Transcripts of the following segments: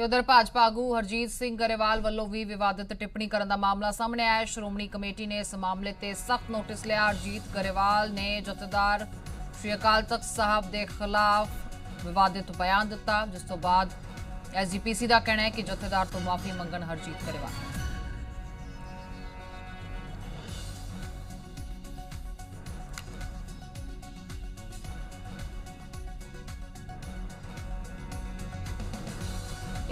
ਤੇ ਉਧਰ ਭਾਜਪਾ ਆਗੂ ਹਰਜੀਤ ਸਿੰਘ ਗਰੇਵਾਲ ਵੱਲੋਂ ਵੀ ਵਿਵਾਦਿਤ ਟਿੱਪਣੀ ਕਰਨ ਦਾ ਮਾਮਲਾ ਸਾਹਮਣੇ ਆਇਆ। ਸ਼੍ਰੋਮਣੀ ਕਮੇਟੀ ਨੇ ਇਸ ਮਾਮਲੇ ਤੇ ਸਖਤ ਨੋਟਿਸ ਲਿਆ। ਹਰਜੀਤ ਗਰੇਵਾਲ ਨੇ ਜਥੇਦਾਰ ਸ਼੍ਰੀ ਅਕਾਲ ਤਖਤ ਸਾਹਿਬ ਦੇ ਖਿਲਾਫ ਵਿਵਾਦਿਤ ਬਿਆਨ ਦਿੱਤਾ, ਜਿਸ ਤੋਂ ਬਾਅਦ ਐਸਜੀਪੀਸੀ ਦਾ ਕਹਿਣਾ ਹੈ ਕਿ ਜਥੇਦਾਰ ਤੋਂ ਮਾਫੀ ਮੰਗਣ ਹਰਜੀਤ ਗਰੇਵਾਲ।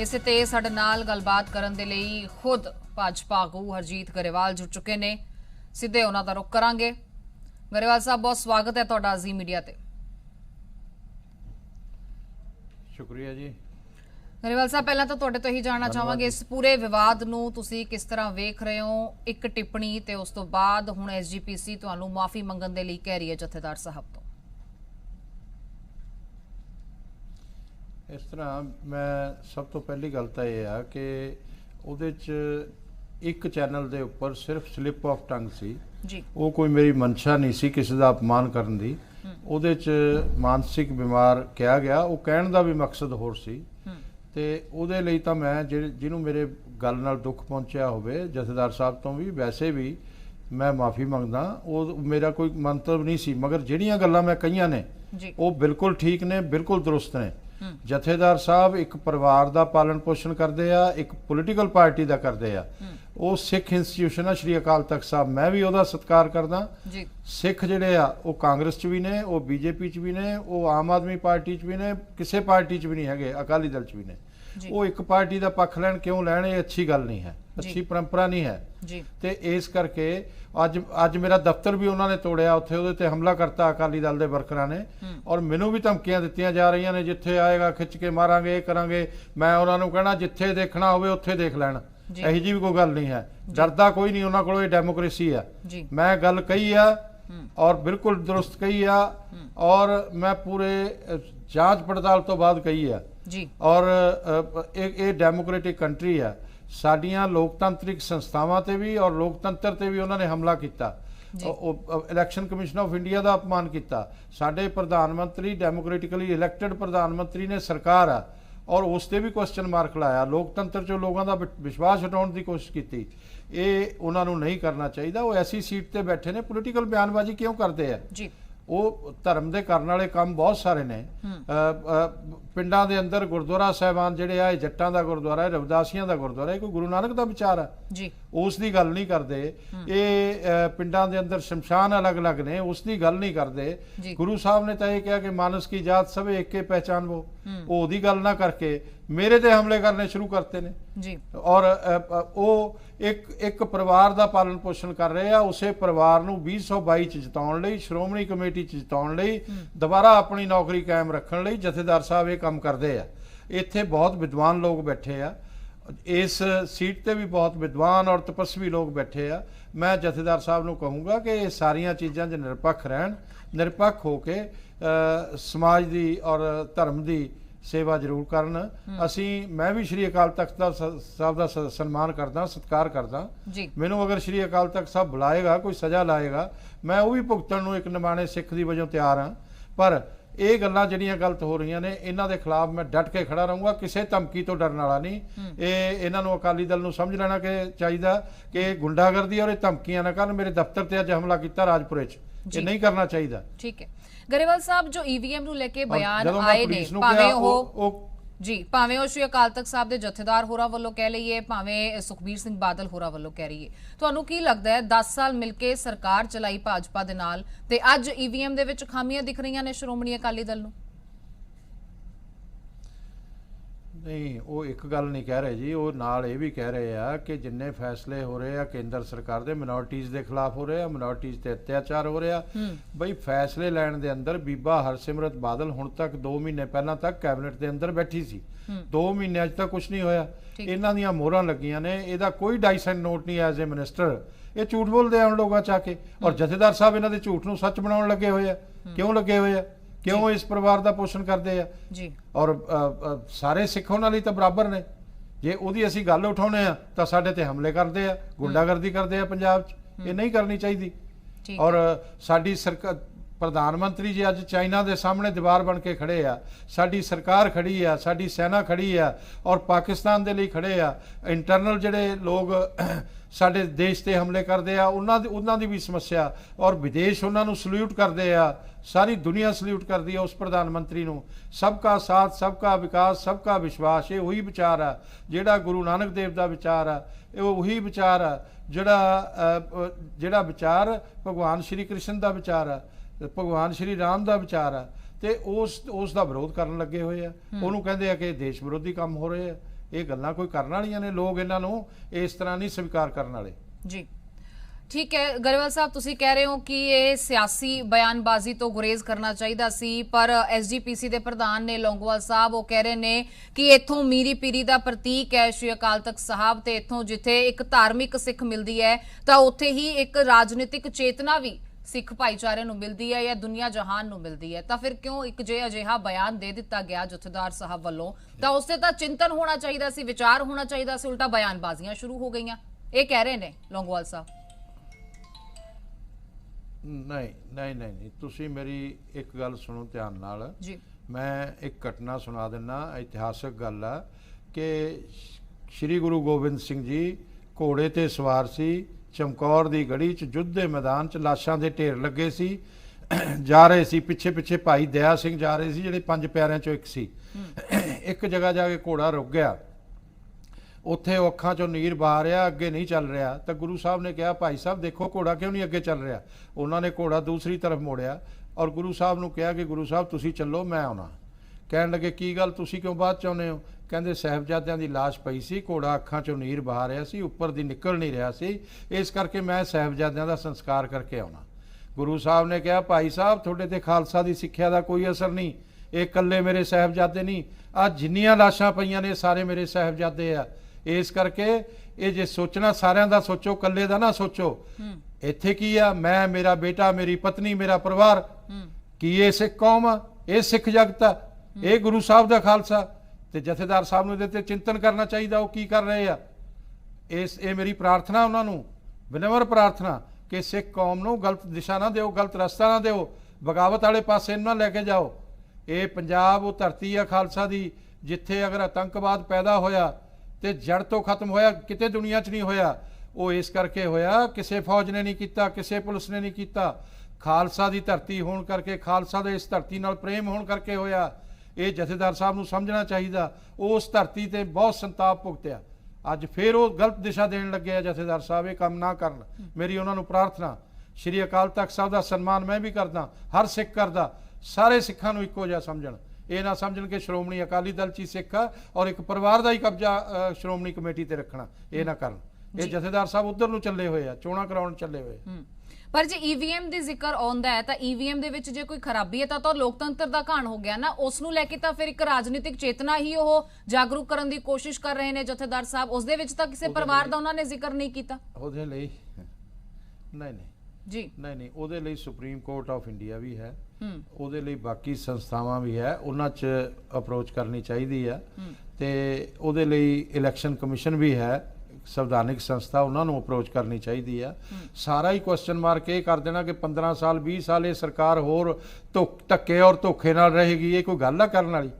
इसे ते साडे नाल गलबात करन दे लई खुद भाजपा आगू हरजीत गरेवाल जुड़ चुके ने। सीधे उन्हां दा रुख करांगे। गरेवाल साहब, बहुत स्वागत है तुहाडा जी मीडिया ते। शुक्रिया जी। गरेवाल साहब, पहला तो तुहाडे तो ही जानना चाहांगे इस पूरे विवाद नूं तुसीं किस तरह वेख रहे हो? एक टिप्पणी ते उस तो बाद हुण एसजीपीसी तुहानूं माफी मंगण दे लई कह रही है जथेदार साहब तो। इस तरह मैं सब तो पहली गल तो यह है कि उहदे च एक चैनल दे उपर सिर्फ स्लिप ऑफ टंग सी जी। वो कोई मेरी मंशा नहीं सी किसी का अपमान करन दी। उहदे च मानसिक बीमार कहा गया, वो कहण दा भी मकसद होर सी ते उहदे लई तां मैं जिन्हों मेरे गल नाल दुख पहुंचिया होवे जथेदार साहब तो भी वैसे भी मैं माफ़ी मंगदा। वो मेरा कोई मंतव नहीं सी, मगर जिहड़ियां गल्लां मैं कहीआं ने वो बिल्कुल ठीक ने, बिल्कुल दुरुस्त ने। जथेदार साहब एक परिवार का पालन पोषण करते हैं, एक पोलीटिकल पार्टी का करते हैं। वो सिख इंस्टीट्यूशन है श्री अकाल तख्त साहब, मैं भी वह सत्कार करदा। सिख जिहड़े आ वो कांग्रेस च भी ने, वो बीजेपी च भी ने, वो आम आदमी पार्टी च भी ने, किसी पार्टी च भी नहीं है, अकाली दल च भी ने। वो एक पार्टी का पक्ष लैन क्यों लैन, ये अच्छी गल नहीं है, अच्छी परंपरा नहीं है। तो इस करके अज मेरा दफ्तर भी उन्होंने तोड़िया, उत्थे उहदे ते हमला करता अकाली दल के वर्करां ने, और मैनू भी धमकियां दित्तियां जा रही ने, जिथे आएगा खिच के मारांगे, ये करांगे। मैं उन्होंने कहना जिथे देखना होवे उत्थे देख लैण, यही जी भी कोई गल नहीं है। डरदा कोई नहीं, उन्होंने कोल डेमोक्रेसी है। मैं गल कही आ और बिल्कुल दुरुस्त कही आ, और मैं पूरे जांच पड़ताल तो बाद कही है। और एक डेमोक्रेटिक कंट्री है, साडियां लोकतांत्रिक संस्थावां ते भी और लोकतंत्र ते भी उन्होंने हमला किया। इलैक्शन कमिशन ऑफ इंडिया का अपमान किया। साडे प्रधानमंत्री डेमोक्रेटिकली इलैक्टेड प्रधानमंत्री ने सरकार है, और उस पर भी क्वेश्चन मार्क लाया। लोकतंत्र चो लोगों का विश्वास हटाने की कोशिश की। ये उन्होंने नहीं करना चाहिए। वो ऐसी सीट पर बैठे ने, पोलीटिकल बयानबाजी क्यों करते हैं? वो धर्म के करने वाले काम बहुत सारे ने। पिंडां दे अंदर गुरुद्वारा साहिबान जिहड़े आ, जट्टां दा गुरुद्वारा है, रविदासियां दा गुरुद्वारा है, कोई गुरु नानक दा विचार है उस दी गल नहीं करते। ये पिंडां दे अंदर शमशान अलग अलग ने, उस दी गल नहीं करते। गुरु साहब ने तो यह कहा कि मानस की जात सब एक के पहचान वो ओदी गल ना करके मेरे ते हमले करने शुरू करते ने। और वो एक परिवार का पालन पोषण कर रहे हैं। उसे परिवार नूं 2022 जिताउण लई, श्रोमणी कमेटी जिताउण लई, दोबारा अपनी नौकरी कायम रखण लई जथेदार साहब ये काम करते हैं। इत्थे बहुत विद्वान लोग बैठे आ, इस सीट ते भी बहुत विद्वान और तपस्वी लोग बैठे आ। मैं जथेदार साहब नूं कहूँगा कि ये सारियां चीज़ां 'च निरपक्ष रहन, निरपक्ष होके समाज की और धर्म की सेवा जरूर करन। असी मैं भी श्री अकाल तख्त साहब का सन्मान करदा, सत्कार करदा। मैनू अगर श्री अकाल तख्त साहब बुलाएगा, कोई सज़ा लाएगा, मैं वो भी भुगतण नूं एक निमाणे सिख दी वजों तैयार हाँ। पर ये गल्लां जिहड़ियां गलत हो रही ने, इन्हां दे खिलाफ मैं डट के खड़ा रहूँगा। किसी धमकी तो डरन वाला नहीं। ये इन्हां नूं अकाली दल नूं समझ लेना कि चाहिए कि गुंडागर्दी और धमकियां ना करन। मेरे दफ्तर ते अज हमला किया राजपुरे च, ये नहीं करना चाहिए। ठीक है गरेवाल साहब, जो ईवीएम नूं लेके बयान आए ने, भावें हो जी, भावें वो श्री अकाल तख्त साहब के जथेदार होरां वल्लों कह लईए, भावें सुखबीर सिंह बादल होरां वल्लों कह रही है, तुहानूं की लगदा है 10 साल मिलके सरकार चलाई भाजपा दे नाल ते अज ईवीएम दे विच खामियां दिख रही ने श्रोमणी अकाली दल नूं? नहीं, वो एक गल नहीं कह रहे जी, वो नाल ये भी कह रहे हैं कि जिन्ने फैसले हो रहे हैं केंद्र सरकार दे मिनोरिटीज़ के खिलाफ हो रहे हैं, मिनोरिटीज़ ते अत्याचार हो रहा। बई फैसले लैण दे अंदर बीबा हरसिमरत बादल हुण तक 2 महीने पहला तक कैबिनेट के अंदर बैठी सी। 2 महीने अज तक कुछ नहीं होया। इन्हां दियां मोहरां लगियां ने, इहदा कोई 2.5 सेंट नोट नहीं एज ए मिनिस्टर। ये झूठ बोलते हैं उन लोगों चाके, और जथेदार साहब इन्हां दे झूठ नूं सच बनाउण लगे हुए हैं। क्यों लगे हुए हैं? क्यों इस परिवार का पोषण करते हैं? और सारे सिख उन्हां लई तां बराबर ने। जे उहदी असीं गल उठाउने आ तां साडे ते हमले करते हैं, गुंडागर्दी करते हैं पंजाब च। ये नहीं करनी चाहिए। और साडी सरकार ਪ੍ਰਧਾਨ ਮੰਤਰੀ ਜੀ ਅੱਜ ਚਾਈਨਾ ਦੇ ਸਾਹਮਣੇ ਦੀਵਾਰ ਬਣ ਕੇ ਖੜੇ ਆ, ਸਾਡੀ ਸਰਕਾਰ ਖੜੀ ਆ, ਸਾਡੀ ਸੈਨਾ ਖੜੀ ਆ ਔਰ ਪਾਕਿਸਤਾਨ ਦੇ ਲਈ ਖੜੇ ਆ। ਇੰਟਰਨਲ ਜਿਹੜੇ ਲੋਕ ਸਾਡੇ ਦੇਸ਼ ਤੇ ਹਮਲੇ ਕਰਦੇ ਆ ਉਹਨਾਂ ਦੀ ਵੀ ਸਮੱਸਿਆ, ਔਰ ਵਿਦੇਸ਼ ਉਹਨਾਂ ਨੂੰ ਸਲੂਟ ਕਰਦੇ ਆ, ਸਾਰੀ ਦੁਨੀਆ ਸਲੂਟ ਕਰਦੀ ਹੈ ਉਸ ਪ੍ਰਧਾਨ ਮੰਤਰੀ ਨੂੰ। सबका साथ, सबका विकास, सबका विश्वास, ये वही विचार है ਜਿਹੜਾ ਗੁਰੂ ਨਾਨਕ ਦੇਵ ਦਾ ਵਿਚਾਰ ਆ। ਇਹ ਉਹੀ ਵਿਚਾਰ ਆ ਜਿਹੜਾ ਵਿਚਾਰ ਭਗਵਾਨ ਸ਼੍ਰੀ ਕ੍ਰਿਸ਼ਨ ਦਾ ਵਿਚਾਰ ਆ, ਭਗਵਾਨ ਸ਼੍ਰੀ ਰਾਮ ਦਾ ਵਿਚਾਰ ਆ, ਤੇ ਉਸ ਦਾ ਵਿਰੋਧ ਕਰਨ ਲੱਗੇ ਹੋਏ ਆ। ਉਹਨੂੰ ਕਹਿੰਦੇ ਆ ਕਿ ਦੇਸ਼ ਵਿਰੋਧੀ ਕੰਮ ਹੋ ਰਹੇ ਆ। ਇਹ ਗੱਲਾਂ ਕੋਈ ਕਰਨ ਵਾਲੀਆਂ ਨੇ? ਲੋਕ ਇਹਨਾਂ ਨੂੰ ਇਸ ਤਰ੍ਹਾਂ ਨਹੀਂ ਸਵੀਕਾਰ ਕਰਨ ਵਾਲੇ ਜੀ। ठीक है गरेवाल साहब, तुसी कह रहे हो कि ये सियासी बयानबाजी तो गुरेज करना चाहिए सी, पर SGPC के प्रधान ने लौंगोवाल साहब वो कह रहे ने कि इथों मीरी पीरी का प्रतीक है श्री अकाल तख्त साहब, ते इथों जिथे एक धार्मिक सिख मिलती है तो उत्थे ही एक राजनीतिक चेतना भी सिख भाईचारे नूं मिलती है या दुनिया जहान नूं मिलती है। तो फिर क्यों एक जे अजिहा बयान दे दिता गया जथेदार साहब वालों, तो उससे तो चिंतन होना चाहिए सी, विचार होना चाहिए सी, उल्टा बयानबाजियां शुरू हो गई। ये कह रहे ने लौंगोवाल साहब। नहीं तुसी मेरी एक गल सुनो ध्यान नाल जी। मैं एक घटना सुना देना, इतिहासक गल है कि श्री गुरु गोबिंद सिंह जी घोड़े ते सवार सी, चमकौर दी गढ़ी च युद्ध दे मैदान च लाशां दे ढेर लगे सी, जा रहे सी पिछे पिछे भाई दया सिंह जा रहे सी, जिहड़े 5 प्यारिਆਂ चों एक सी। एक जगह जाके घोड़ा रुक गया, ਉੱਥੇ ਉਹ ਅੱਖਾਂ ਚੋਂ ਨੀਰ ਵਹਾ ਰਿਹਾ, ਅੱਗੇ ਨਹੀਂ ਚੱਲ ਰਿਹਾ। ਤਾਂ ਗੁਰੂ ਸਾਹਿਬ ਨੇ ਕਿਹਾ ਭਾਈ ਸਾਹਿਬ ਦੇਖੋ ਘੋੜਾ ਕਿਉਂ ਨਹੀਂ ਅੱਗੇ ਚੱਲ ਰਿਹਾ। ਉਹਨਾਂ ਨੇ ਘੋੜਾ ਦੂਸਰੀ ਤਰਫ ਮੋੜਿਆ ਔਰ ਗੁਰੂ ਸਾਹਿਬ ਨੂੰ ਕਿਹਾ ਕਿ ਗੁਰੂ ਸਾਹਿਬ ਤੁਸੀਂ ਚੱਲੋ, ਮੈਂ ਆਉਣਾ। ਕਹਿਣ ਲੱਗੇ ਕੀ ਗੱਲ, ਤੁਸੀਂ ਕਿਉਂ ਬਾਅਦ 'ਚ ਆਉਂਦੇ ਹੋ? ਕਹਿੰਦੇ ਸਾਹਿਬਜ਼ਾਦਿਆਂ ਦੀ ਲਾਸ਼ ਪਈ ਸੀ, ਘੋੜਾ ਅੱਖਾਂ ਚੋਂ ਨੀਰ ਵਹਾ ਰਿਹਾ ਸੀ, ਉੱਪਰ ਦੀ ਨਿਕਲ ਨਹੀਂ ਰਿਹਾ ਸੀ, ਇਸ ਕਰਕੇ ਮੈਂ ਸਾਹਿਬਜ਼ਾਦਿਆਂ ਦਾ ਸੰਸਕਾਰ ਕਰਕੇ ਆਉਣਾ। ਗੁਰੂ ਸਾਹਿਬ ਨੇ ਕਿਹਾ ਭਾਈ ਸਾਹਿਬ ਤੁਹਾਡੇ ਤੇ ਖਾਲਸਾ ਦੀ ਸਿੱਖਿਆ ਦਾ ਕੋਈ ਅਸਰ ਨਹੀਂ, ਇਹ ਇਕੱਲੇ ਮੇਰੇ ਸਾਹਿਬਜ਼ਾਦੇ ਨਹੀਂ, ਆਹ ਜਿੰਨੀਆਂ ਲਾਸ਼ਾਂ ਪਈਆਂ ਨੇ ਸਾਰੇ ਮੇਰੇ ਸਾਹਿਬਜ਼ਾਦੇ ਆ। ਇਸ ਕਰਕੇ ਇਹ ਜੇ ਸੋਚਣਾ ਸਾਰਿਆਂ ਦਾ ਸੋਚੋ, ਕੱਲੇ ਦਾ ਨਾ ਸੋਚੋ। ਇੱਥੇ ਕੀ ਆ, ਮੈਂ, ਮੇਰਾ ਬੇਟਾ, ਮੇਰੀ ਪਤਨੀ, ਮੇਰਾ ਪਰਿਵਾਰ, ਕੀ ਇਹ ਸਿੱਖ ਕੌਮ ਆ? ਇਹ ਸਿੱਖ ਜਗਤ ਆ, ਇਹ ਗੁਰੂ ਸਾਹਿਬ ਦਾ ਖਾਲਸਾ। ਤੇ ਜਥੇਦਾਰ ਸਾਹਿਬ ਨੂੰ ਇਹਦੇ ਤੇ ਚਿੰਤਨ ਕਰਨਾ ਚਾਹੀਦਾ, ਉਹ ਕੀ ਕਰ ਰਹੇ ਆ। ਇਹ ਮੇਰੀ ਪ੍ਰਾਰਥਨਾ ਉਹਨਾਂ ਨੂੰ, ਵਿਨਮਰ ਪ੍ਰਾਰਥਨਾ ਕਿ ਸਿੱਖ ਕੌਮ ਨੂੰ ਗਲਤ ਦਿਸ਼ਾ ਨਾ ਦਿਓ, ਗਲਤ ਰਸਤਾ ਨਾ ਦਿਓ, ਬਗਾਵਤ ਵਾਲੇ ਪਾਸੇ ਨਾ ਲੈ ਕੇ ਜਾਓ। ਇਹ ਪੰਜਾਬ ਉਹ ਧਰਤੀ ਆ ਖਾਲਸਾ ਦੀ, ਜਿੱਥੇ ਅਗਰ ਆਤੰਕਵਾਦ ਪੈਦਾ ਹੋਇਆ ਤੇ ਜੜ ਤੋਂ ਖਤਮ ਹੋਇਆ, ਕਿਤੇ ਦੁਨੀਆ 'ਚ ਨਹੀਂ ਹੋਇਆ। ਉਹ ਇਸ ਕਰਕੇ ਹੋਇਆ, ਕਿਸੇ ਫੌਜ ਨੇ ਨਹੀਂ ਕੀਤਾ, ਕਿਸੇ ਪੁਲਿਸ ਨੇ ਨਹੀਂ ਕੀਤਾ, ਖਾਲਸਾ ਦੀ ਧਰਤੀ ਹੋਣ ਕਰਕੇ, ਖਾਲਸਾ ਦੇ ਇਸ ਧਰਤੀ ਨਾਲ ਪ੍ਰੇਮ ਹੋਣ ਕਰਕੇ ਹੋਇਆ। ਇਹ ਜਥੇਦਾਰ ਸਾਹਿਬ ਨੂੰ ਸਮਝਣਾ ਚਾਹੀਦਾ। ਉਸ ਧਰਤੀ ਤੇ ਬਹੁਤ ਸੰਤਾਪ ਭੁਗਤਿਆ, ਅੱਜ ਫਿਰ ਉਹ ਗਲਤ ਦਿਸ਼ਾ ਦੇਣ ਲੱਗੇ ਆ ਜਥੇਦਾਰ ਸਾਹਿਬ। ਇਹ ਕੰਮ ਨਾ ਕਰਨ, ਮੇਰੀ ਉਹਨਾਂ ਨੂੰ ਪ੍ਰਾਰਥਨਾ। ਸ਼੍ਰੀ ਅਕਾਲ ਤਖਤ ਸਾਹਿਬ ਦਾ ਸਨਮਾਨ ਮੈਂ ਵੀ ਕਰਦਾ, ਹਰ ਸਿੱਖ ਕਰਦਾ। ਸਾਰੇ ਸਿੱਖਾਂ ਨੂੰ ਇੱਕੋ ਜਿਹਾ ਸਮਝਣ, ਇਹ ਨਾ ਸਮਝਣ ਕਿ ਸ਼੍ਰੋਮਣੀ ਅਕਾਲੀ ਦਲ 'ਚ ਹੀ ਸਿੱਖ ਆ ਔਰ ਇੱਕ ਪਰਿਵਾਰ ਦਾ ਹੀ ਕਬਜ਼ਾ ਸ਼੍ਰੋਮਣੀ ਕਮੇਟੀ ਤੇ ਰੱਖਣਾ, ਇਹ ਨਾ ਕਰਨ। ਇਹ ਜਥੇਦਾਰ ਸਾਹਿਬ ਉਧਰ ਨੂੰ ਚੱਲੇ ਹੋਏ ਆ, ਚੋਣਾਂ ਕਰਾਉਣ ਚੱਲੇ ਹੋਏ। ਪਰ ਜੇ ਈਵੀਐਮ ਦੀ ਜ਼ਿਕਰ ਆਉਂਦਾ ਹੈ ਤਾਂ ਈਵੀਐਮ ਦੇ ਵਿੱਚ ਜੇ ਕੋਈ ਖਰਾਬੀ ਹੈ ਤਾਂ ਲੋਕਤੰਤਰ ਦਾ ਘਾਣ ਹੋ ਗਿਆ ਨਾ। ਉਸ ਨੂੰ ਲੈ ਕੇ ਤਾਂ ਫਿਰ ਇੱਕ ਰਾਜਨੀਤਿਕ ਚੇਤਨਾ ਹੀ ਉਹ ਜਾਗਰੂਕ ਕਰਨ ਦੀ ਕੋਸ਼ਿਸ਼ ਕਰ ਰਹੇ ਨੇ ਜਥੇਦਾਰ ਸਾਹਿਬ। ਉਸ ਦੇ ਵਿੱਚ ਤਾਂ ਕਿਸੇ ਪਰਿਵਾਰ ਦਾ ਉਹਨਾਂ ਨੇ ਜ਼ਿਕਰ ਨਹੀਂ ਕੀਤਾ। ਉਹਦੇ ਲਈ ਨਹੀਂ ਜੀ, ਨਹੀਂ ਉਹਦੇ ਲਈ ਸੁਪਰੀਮ ਕੋਰਟ ਆਫ ਇੰਡੀਆ ਵੀ ਹੈ, ਉਹਦੇ ਲਈ ਬਾਕੀ ਸੰਸਥਾਵਾਂ ਵੀ ਹੈ, ਉਹਨਾਂ 'ਚ ਅਪਰੋਚ ਕਰਨੀ ਚਾਹੀਦੀ ਆ। ਤੇ ਉਹਦੇ ਲਈ ਇਲੈਕਸ਼ਨ ਕਮਿਸ਼ਨ ਵੀ ਹੈ, ਸੰਵਿਧਾਨਿਕ ਸੰਸਥਾ, ਉਹਨਾਂ ਨੂੰ ਅਪਰੋਚ ਕਰਨੀ ਚਾਹੀਦੀ ਆ। ਸਾਰਾ ਹੀ ਕੁਐਸਚਨ ਮਾਰਕ ਇਹ ਕਰ ਦੇਣਾ ਕਿ 15 ਸਾਲ 20 ਸਾਲ ਇਹ ਸਰਕਾਰ ਹੋਰ ਧੱਕੇ ਔਰ ਧੋਖੇ ਨਾਲ ਰਹੇਗੀ, ਇਹ ਕੋਈ ਗੱਲ ਆ ਕਰਨ ਵਾਲੀ?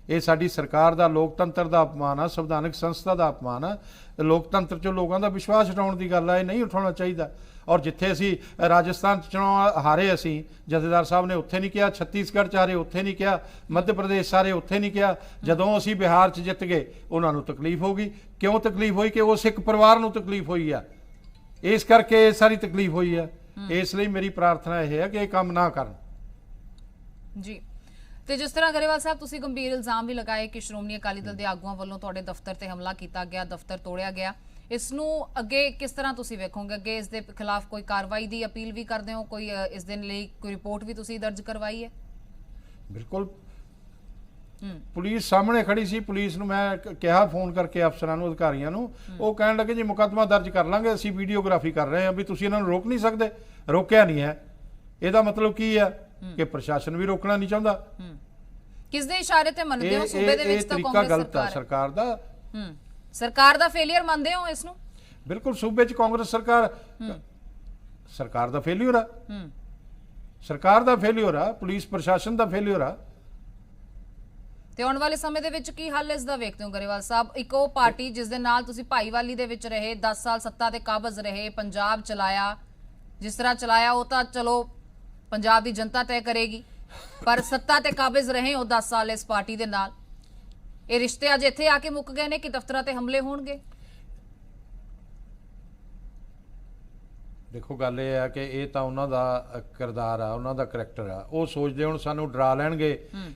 ਇਹ ਸਾਡੀ ਸਰਕਾਰ ਦਾ, ਲੋਕਤੰਤਰ ਦਾ ਅਪਮਾਨ ਆ, ਸੰਵਿਧਾਨਿਕ ਸੰਸਥਾ ਦਾ ਅਪਮਾਨ ਆ, ਲੋਕਤੰਤਰ 'ਚੋਂ ਲੋਕਾਂ ਦਾ ਵਿਸ਼ਵਾਸ ਹਟਾਉਣ ਦੀ ਗੱਲ ਆ। ਇਹ ਨਹੀਂ ਉਠਾਉਣਾ ਚਾਹੀਦਾ। ਔਰ ਜਿੱਥੇ ਅਸੀਂ ਰਾਜਸਥਾਨ 'ਚ ਚੋਣ ਹਾਰੇ, ਅਸੀਂ ਜਥੇਦਾਰ ਸਾਹਿਬ ਨੇ ਉੱਥੇ ਨਹੀਂ ਕਿਹਾ, ਛੱਤੀਸਗੜ੍ਹ 'ਚ ਹਾਰੇ ਉੱਥੇ ਨਹੀਂ ਕਿਹਾ, ਮੱਧ ਪ੍ਰਦੇਸ਼ ਸਾਰੇ ਉੱਥੇ ਨਹੀਂ ਕਿਹਾ। ਜਦੋਂ ਅਸੀਂ ਬਿਹਾਰ 'ਚ ਜਿੱਤ ਗਏ ਉਹਨਾਂ ਨੂੰ ਤਕਲੀਫ ਹੋ ਗਈ। ਕਿਉਂ ਤਕਲੀਫ ਹੋਈ? ਕਿ ਉਹ ਸਿੱਖ ਪਰਿਵਾਰ ਨੂੰ ਤਕਲੀਫ ਹੋਈ ਆ, ਇਸ ਕਰਕੇ ਇਹ ਸਾਰੀ ਤਕਲੀਫ ਹੋਈ ਆ। ਇਸ ਲਈ ਮੇਰੀ ਪ੍ਰਾਰਥਨਾ ਇਹ ਹੈ ਕਿ ਇਹ ਕੰਮ ਨਾ ਕਰਨ ਜੀ। ਤੇ ਜਿਸ ਤਰ੍ਹਾਂ ਗਰੇਵਾਲ ਸਾਹਿਬ ਤੁਸੀਂ ਗੰਭੀਰ ਇਲਜ਼ਾਮ ਵੀ ਲਗਾਏ ਕਿ ਸ਼੍ਰੋਮਣੀ ਅਕਾਲੀ ਦਲ ਦੇ ਆਗੂਆਂ ਵੱਲੋਂ ਤੁਹਾਡੇ ਦਫ਼ਤਰ ਤੇ ਹਮਲਾ ਕੀਤਾ ਗਿਆ, ਦਫ਼ਤਰ ਤੋੜਿਆ ਗਿਆ, ਇਸ ਨੂੰ ਅੱਗੇ ਕਿਸ ਤਰ੍ਹਾਂ ਤੁਸੀਂ ਵੇਖੋਗੇ? ਅੱਗੇ ਇਸ ਦੇ ਖਿਲਾਫ ਕੋਈ ਕਾਰਵਾਈ ਦੀ ਅਪੀਲ ਵੀ ਕਰਦੇ ਹੋ? ਕੋਈ ਇਸ ਦੇ ਲਈ ਕੋਈ ਰਿਪੋਰਟ ਵੀ ਤੁਸੀਂ ਦਰਜ ਕਰਵਾਈ ਹੈ? ਬਿਲਕੁਲ, ਪੁਲਿਸ ਸਾਹਮਣੇ ਖੜੀ ਸੀ। ਪੁਲਿਸ ਨੂੰ ਮੈਂ ਕਿਹਾ ਫੋਨ ਕਰਕੇ ਅਫਸਰਾਂ ਨੂੰ, ਅਧਿਕਾਰੀਆਂ ਨੂੰ, ਉਹ ਕਹਿਣ ਲੱਗੇ ਜੀ ਮੁਕੱਦਮਾ ਦਰਜ ਕਰ ਲਾਂਗੇ, ਅਸੀਂ ਵੀਡੀਓਗ੍ਰਾਫੀ ਕਰ ਰਹੇ ਹਾਂ, ਵੀ ਤੁਸੀਂ ਇਹਨਾਂ ਨੂੰ ਰੋਕ ਨਹੀਂ ਸਕਦੇ। ਰੋਕਿਆ ਨਹੀਂ ਹੈ। ਇਹਦਾ ਮਤਲਬ ਕੀ ਹੈ ਕਿ ਪ੍ਰਸ਼ਾਸਨ ਵੀ ਰੋਕਣਾ ਨਹੀਂ ਚਾਹੁੰਦਾ। ਕਿਸ ਦੇ ਇਸ਼ਾਰੇ ਤੇ ਮੰਨਦੇ ਹੋ ਸੂਬੇ ਦੇ ਵਿੱਚ ਤਾਂ ਕਾਂਗਰਸ ਸਰਕਾਰ ਦਾ ਸਰਕਾਰ ਦਾ ਫੇਲਿਅਰ ਮੰਨਦੇ ਹੋ ਇਸ ਨੂੰ? ਬਿਲਕੁਲ, ਸੂਬੇ 'ਚ ਕਾਂਗਰਸ ਸਰਕਾਰ ਦਾ ਫੇਲਿਅਰ ਆ। ਸਰਕਾਰ ਦਾ ਫੇਲਿਅਰ ਆ, ਪੁਲਿਸ ਪ੍ਰਸ਼ਾਸਨ ਦਾ ਫੇਲਿਅਰ ਆ। ਤੇ ਆਉਣ ਵਾਲੇ ਸਮੇਂ ਦੇ ਵਿੱਚ ਕੀ ਹੱਲ ਇਸ ਦਾ ਵੇਖਦੇ ਹੋ ਗਰੇਵਾਲ ਸਾਹਿਬ? ਇੱਕ ਉਹ ਪਾਰਟੀ ਜਿਸ ਦੇ ਨਾਲ ਤੁਸੀਂ ਭਾਈਵਾਲੀ ਦੇ ਵਿੱਚ ਰਹੇ, 10 ਸਾਲ ਸੱਤਾ ਤੇ ਕਾਬਜ਼ ਰਹੇ, ਪੰਜਾਬ ਚਲਾਇਆ, ਜਿਸ ਤਰ੍ਹਾਂ ਚਲਾਇਆ ਉਹ ਤਾਂ ਚਲੋ ਪੰਜਾਬ ਦੀ ਜਨਤਾ ਤੈਅ ਕਰੇਗੀ, ਪਰ ਸੱਤਾ ਤੇ ਕਾਬਜ਼ ਰਹੇ ਹੋ 10 ਸਾਲ ਇਸ ਪਾਰਟੀ ਦੇ ਨਾਲ। ਇਹ ਰਿਸ਼ਤੇ ਅੱਜ ਇੱਥੇ ਆ ਕੇ ਮੁੱਕ ਗਏ ਨੇ ਕਿ ਦਫ਼ਤਰਾਂ ਤੇ ਹਮਲੇ ਹੋਣਗੇ? ਦੇਖੋ ਗੱਲ ਇਹ ਆ ਕਿ ਇਹ ਤਾਂ ਉਹਨਾਂ ਦਾ ਕਿਰਦਾਰ ਆ, ਉਹਨਾਂ ਦਾ ਕਰੈਕਟਰ ਆ। ਉਹ ਸੋਚਦੇ ਹੁਣ ਸਾਨੂੰ ਡਰਾ ਲੈਣਗੇ